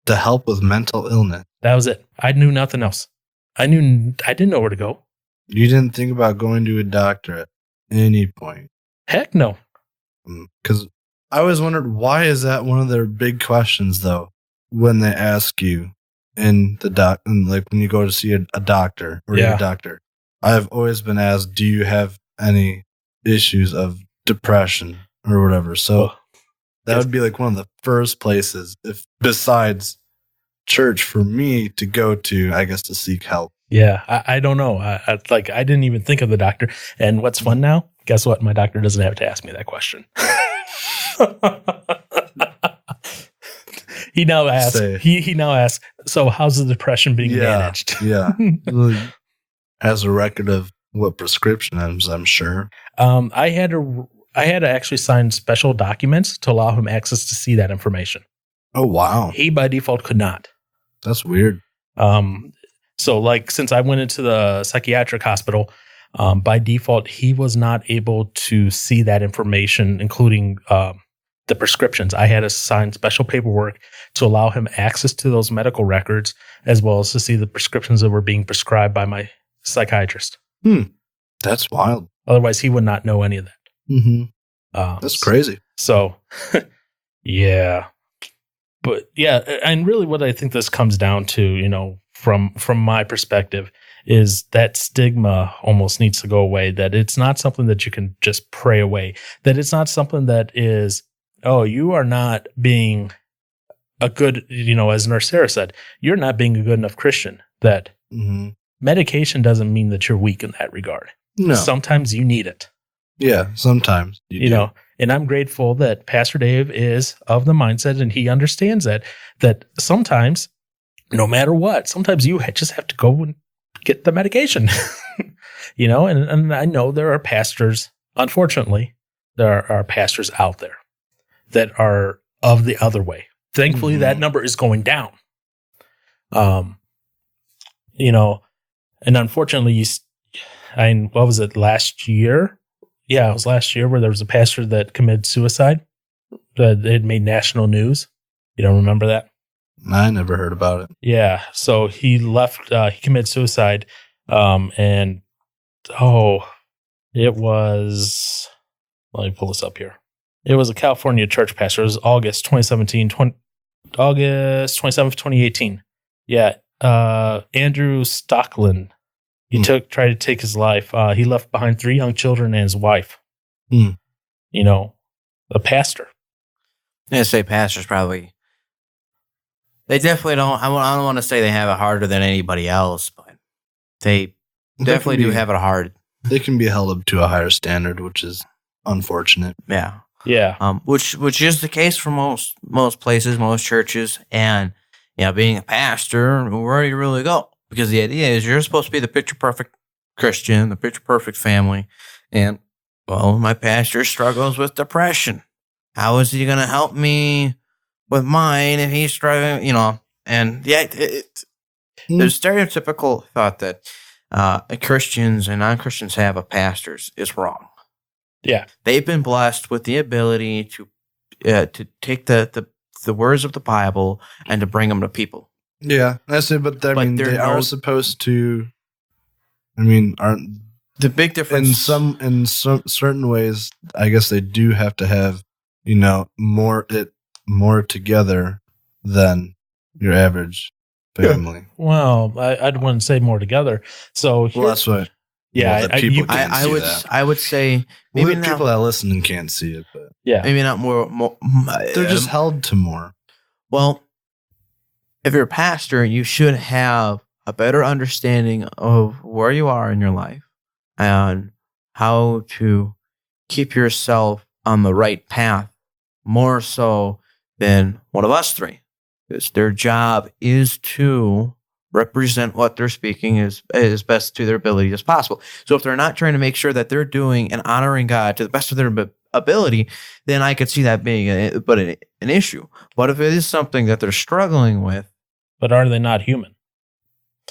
To help with mental illness. That was it. I knew nothing else. I didn't know where to go. You didn't think about going to a doctor at any point? Heck no. Because I always wondered, why is that one of their big questions, though, when they ask you in the like when you go to see a doctor or your doctor? I've always been asked, do you have any issues of depression or whatever? So that would be like one of the first places, if besides church, for me to go to, I guess, to seek help. Yeah, I don't know. I didn't even think of the doctor. And what's fun now? Guess what? My doctor doesn't have to ask me that question. He now asks. He now asks. So, how's the depression being managed? Yeah, has a record of what prescription items, I'm sure. I had to actually sign special documents to allow him access to see that information. Oh wow! He by default could not. That's weird. So, since I went into the psychiatric hospital, by default, he was not able to see that information, including the prescriptions. I had to sign special paperwork to allow him access to those medical records, as well as to see the prescriptions that were being prescribed by my psychiatrist. That's wild. Otherwise, he would not know any of that. Mm-hmm. That's crazy. So, yeah. But yeah, and really what I think this comes down to, from my perspective, is that stigma almost needs to go away, that it's not something that you can just pray away, that it's not something that is, oh, you are not being a good, as Nurse Sarah said, you're not being a good enough Christian, that medication doesn't mean that you're weak in that regard. No. Sometimes you need it. Yeah, sometimes. You do. And I'm grateful that Pastor Dave is of the mindset and he understands that sometimes no matter what, sometimes you just have to go and get the medication, and I know there are pastors, unfortunately, there are pastors out there that are of the other way. Thankfully, that number is going down. And unfortunately, what was it, last year? Yeah, it was last year where there was a pastor that committed suicide. That it made national news. You don't remember that? I never heard about it. Yeah, so he left. He committed suicide, it was. Let me pull this up here. It was a California church pastor. It was August 27th, 2018. Yeah, Andrew Stockland. He tried to take his life. He left behind 3 young children and his wife. A pastor. I say pastors probably. They definitely don't. I don't want to say they have it harder than anybody else, but they definitely do have it hard. They can be held up to a higher standard, which is unfortunate. Yeah. Which is the case for most places, most churches, and being a pastor, where do you really go? Because the idea is you're supposed to be the picture perfect Christian, the picture perfect family, and my pastor struggles with depression. How is he going to help me with mine if he's struggling? And there's stereotypical thought that Christians and non-Christians have of pastors is wrong. Yeah, they've been blessed with the ability to take the words of the Bible and to bring them to people. Yeah, that's it. But they are supposed to. Aren't the big difference in some certain ways? I guess they do have to have more together than your average family. Yeah. Well, I wouldn't say more together. So that's what. Yeah, I would say maybe people that listen can't see it, but maybe not more. They're just held to more. Well, if you're a pastor, you should have a better understanding of where you are in your life and how to keep yourself on the right path, more so than one of us 3. Because their job is to represent what they're speaking as best to their ability as possible. So if they're not trying to make sure that they're doing and honoring God to the best of their ability, then I could see that being an issue. But if it is something that they're struggling with, but are they not human?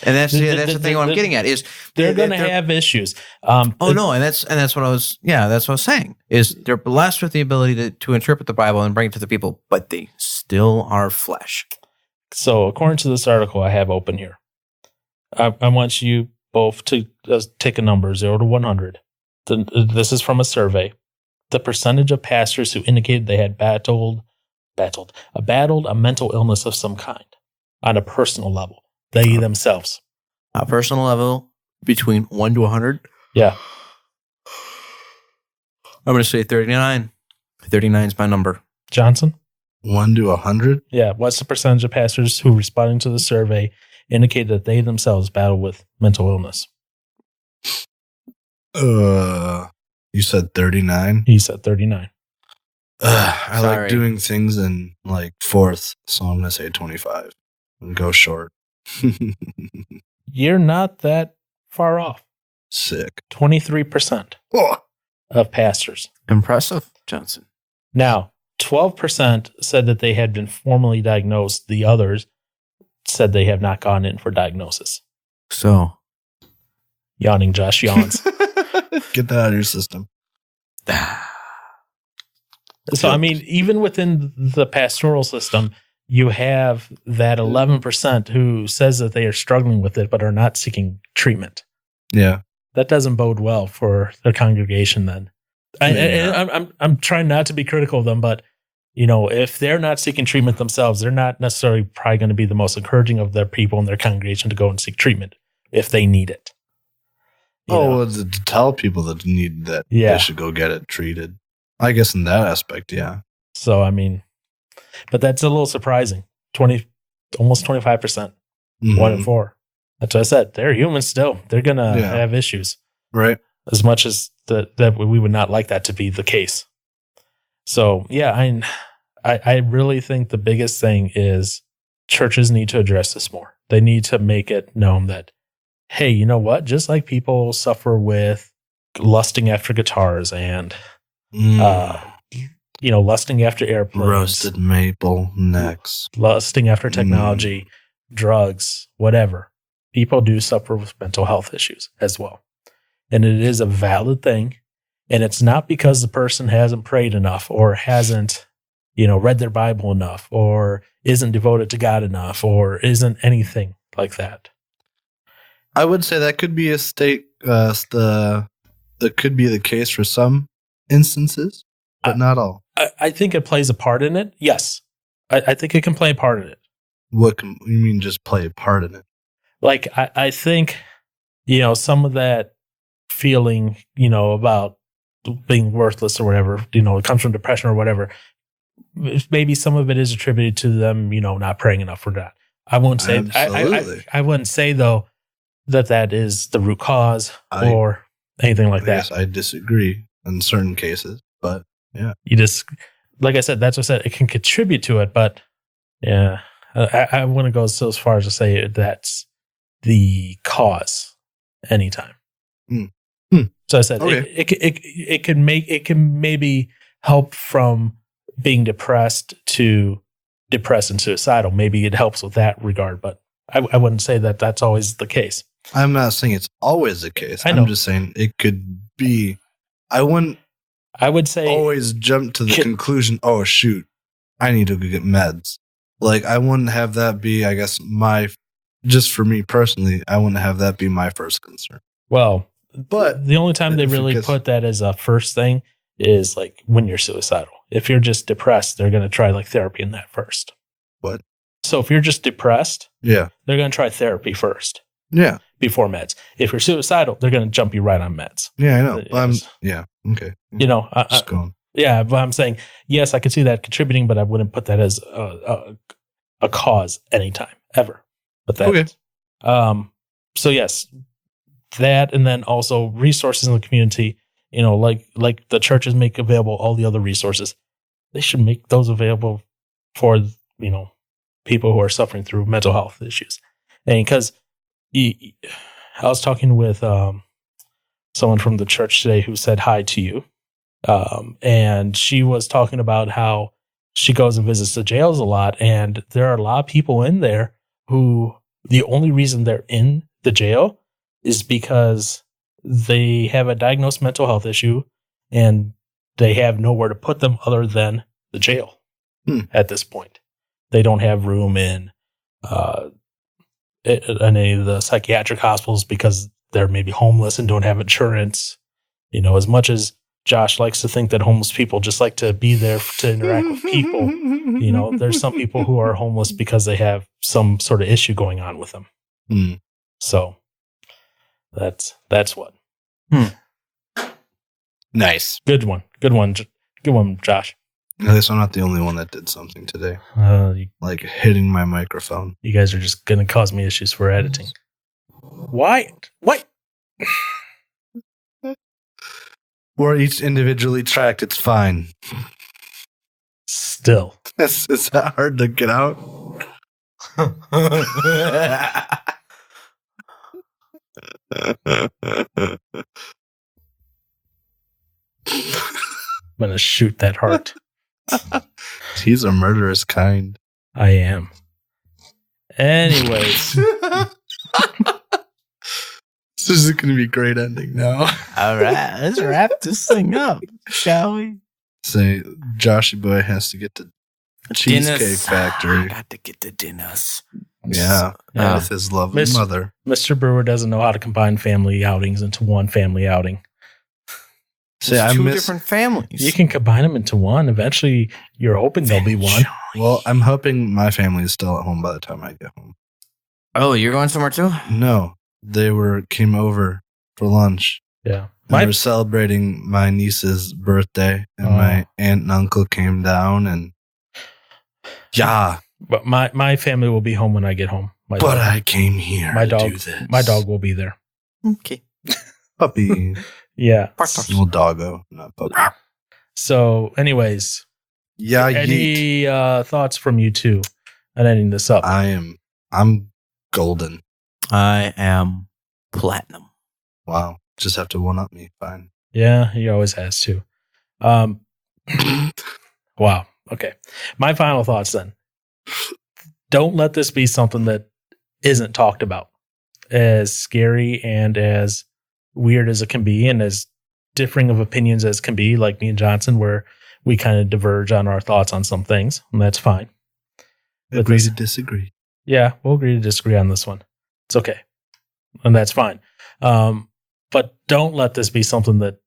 And that's the thing I'm getting at is they're going to have issues. And that's what I was. Yeah, that's what I was saying. Is they're blessed with the ability to interpret the Bible and bring it to the people, but they still are flesh. So, according to this article I have open here, I want you both to take a number 0 to 100. This is from a survey. The percentage of pastors who indicated they had battled a mental illness of some kind on a personal level. They themselves. A personal level between 1 to 100? Yeah. I'm going to say 39. 39 is my number. Johnson? 1 to 100? Yeah. What's the percentage of pastors who responding to the survey indicated that they themselves battle with mental illness? You said 39? He said 39. I like doing things in fourths, so I'm going to say 25 and go short. You're not that far off. Sick. 23% of pastors. Impressive, Johnson. Now, 12% said that they had been formally diagnosed. The others said they have not gone in for diagnosis. So, yawning Josh yawns. Get that out of your system. So, even within the pastoral system, you have that 11% who says that they are struggling with it but are not seeking treatment. Yeah. That doesn't bode well for their congregation then. I'm trying not to be critical of them, but if they're not seeking treatment themselves, they're not necessarily probably going to be the most encouraging of their people in their congregation to go and seek treatment if they need it. To tell people that need that they should go get it treated. I guess in that aspect, yeah. So, but that's a little surprising. Almost 25%. 1 in 4. That's what I said. They're humans still. They're going to have issues. Right. As much as that we would not like that to be the case. So, yeah, I really think the biggest thing is churches need to address this more. They need to make it known that, hey, you know what? Just like people suffer with lusting after guitars and, lusting after airplanes, roasted maple necks, lusting after technology, drugs, whatever. People do suffer with mental health issues as well. And it is a valid thing. And it's not because the person hasn't prayed enough or hasn't, read their Bible enough or isn't devoted to God enough or isn't anything like that. I would say that could be a that could be the case for some instances, but not all. I think it plays a part in it. Yes. I think it can play a part in it. What you mean just play a part in it? Like, I think, some of that feeling, about being worthless or whatever, it comes from depression or whatever. Maybe some of it is attributed to them, not praying enough or not. I won't say, I wouldn't say though that is the root cause or anything like that. Yes, I disagree in certain cases, but yeah. You just, like I said, that's what I said. It can contribute to it, but yeah, I wouldn't go so as far as to say that's the cause anytime. So I said, okay. it can maybe help from being depressed to depressed and suicidal. Maybe it helps with that regard, but I wouldn't say that that's always the case. I'm not saying it's always the case. I'm just saying it could be. I would say always jump to the conclusion, oh shoot, I need to go get meds. Like, I wouldn't have that be, I guess, just for me personally, I wouldn't have that be my first concern. Well, but the only time they really put that as a first thing is like when you're suicidal. If you're just depressed, they're going to try like therapy in that first. What? So if you're just depressed, they're going to try therapy first. Yeah. Before meds. If you're suicidal, they're going to jump you right on meds. Yeah, I know. Okay. Just going. Yeah, but I'm saying, yes, I could see that contributing, but I wouldn't put that as a cause anytime, ever. But that. Okay. So yes, that, and then also resources in the community, like the churches make available all the other resources. They should make those available for, people who are suffering through mental health issues. And because I was talking with someone from the church today who said hi to you. And she was talking about how she goes and visits the jails a lot. And there are a lot of people in there who the only reason they're in the jail is because they have a diagnosed mental health issue and they have nowhere to put them other than the jail at this point. They don't have room in any of the psychiatric hospitals because they're maybe homeless and don't have insurance. As much as Josh likes to think that homeless people just like to be there to interact with people, there's some people who are homeless because they have some sort of issue going on with them. So that's what. Nice. Good one, Josh. At least I'm not the only one that did something today. Like hitting my microphone. You guys are just going to cause me issues for editing. Why? What? We're each individually tracked. It's fine. Still. Is that hard to get out? I'm going to shoot that heart. He's a murderous kind. I am. Anyways. This is going to be a great ending now. All right. Let's wrap this thing up, shall we? Say, Joshy boy has to get to Cheesecake Factory. I got to get to dinners. Yeah. With his lovely mother. Mr. Brewer doesn't know how to combine family outings into one family outing. See, two different families. You can combine them into one. Eventually, you're hoping there'll be one. Well, I'm hoping my family is still at home by the time I get home. Oh, you're going somewhere too? No, they came over for lunch. Yeah, they were celebrating my niece's birthday, and my aunt and uncle came down, and But my family will be home when I get home. I came here. To do this. My dog will be there. Okay, puppy. Yeah. Little doggo, not puppy. So, anyways. Yeah. Any thoughts from you two on ending this up. I'm golden. I am platinum. Wow. Just have to one up me. Fine. Yeah, he always has to. Wow. Okay. My final thoughts then. Don't let this be something that isn't talked about. As scary and as weird as it can be, and as differing of opinions as can be, like me and Johnson, where we kind of diverge on our thoughts on some things, and that's fine. Agree to disagree. Yeah, we'll agree to disagree on this one. It's okay. And that's fine. But don't let this be something that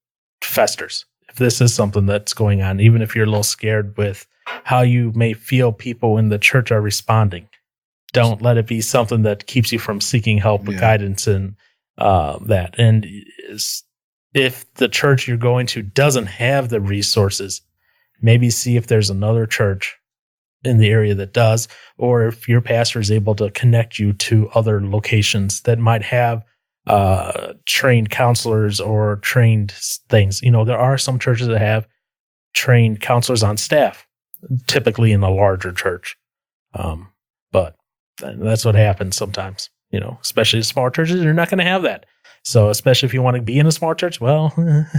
festers. If this is something that's going on, even if you're a little scared with how you may feel people in the church are responding, don't let it be something that keeps you from seeking help with guidance and that. And if the church you're going to doesn't have the resources, maybe see if there's another church in the area that does, or if your pastor is able to connect you to other locations that might have trained counselors or trained things. You know, there are some churches that have trained counselors on staff, typically in a larger church. But that's what happens sometimes, you know, especially in small churches, you're not going to have that. So especially if you want to be in a small church, well,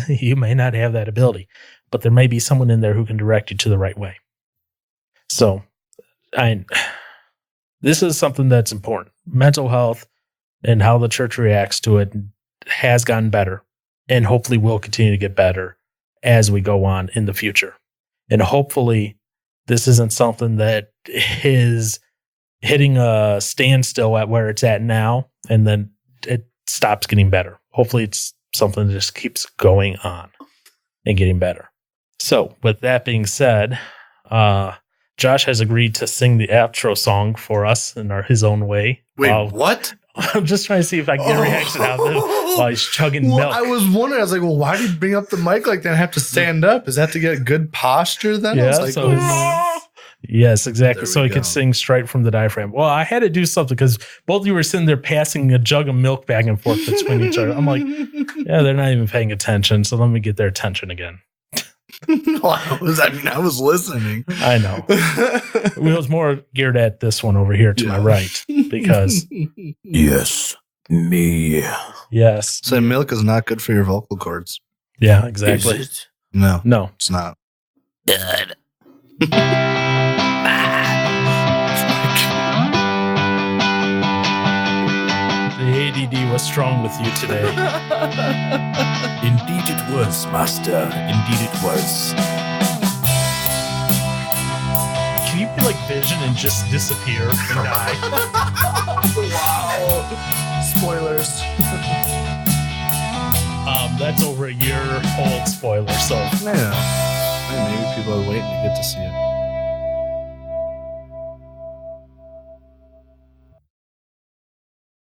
you may not have that ability, but there may be someone in there who can direct you to the right way. So this is something that's important. Mental health and how the church reacts to it has gotten better, and hopefully will continue to get better as we go on in the future. And hopefully this isn't something that is hitting a standstill at where it's at now, and then it stops getting better. Hopefully it's something that just keeps going on and getting better. So with that being said, Josh has agreed to sing the outro song for us in his own way. Wait, what? I'm just trying to see if I can get a reaction out of him while he's chugging milk. I was wondering. I was like, well, why did you bring up the mic like that? I have to stand up. Is that to get good posture then? Yeah, I was like, yes, exactly. There So we he could go. sing straight from the diaphragm. Well, I had to do something because both of you were sitting there passing a jug of milk back and forth between each other. I'm like, yeah, they're not even paying attention. So let me get their attention again. I was listening. I know. It was more geared at this one over here to my right because, Yes, me. yes. So milk is not good for your vocal cords. Yeah, exactly. Is it No, No. it's not. good? The ADD was strong with you today. Indeed it was, master. Indeed it was. Can you be like Vision and just disappear and die? Wow. Spoilers. That's over a year old spoiler, so Yeah. Maybe people are waiting to get to see it.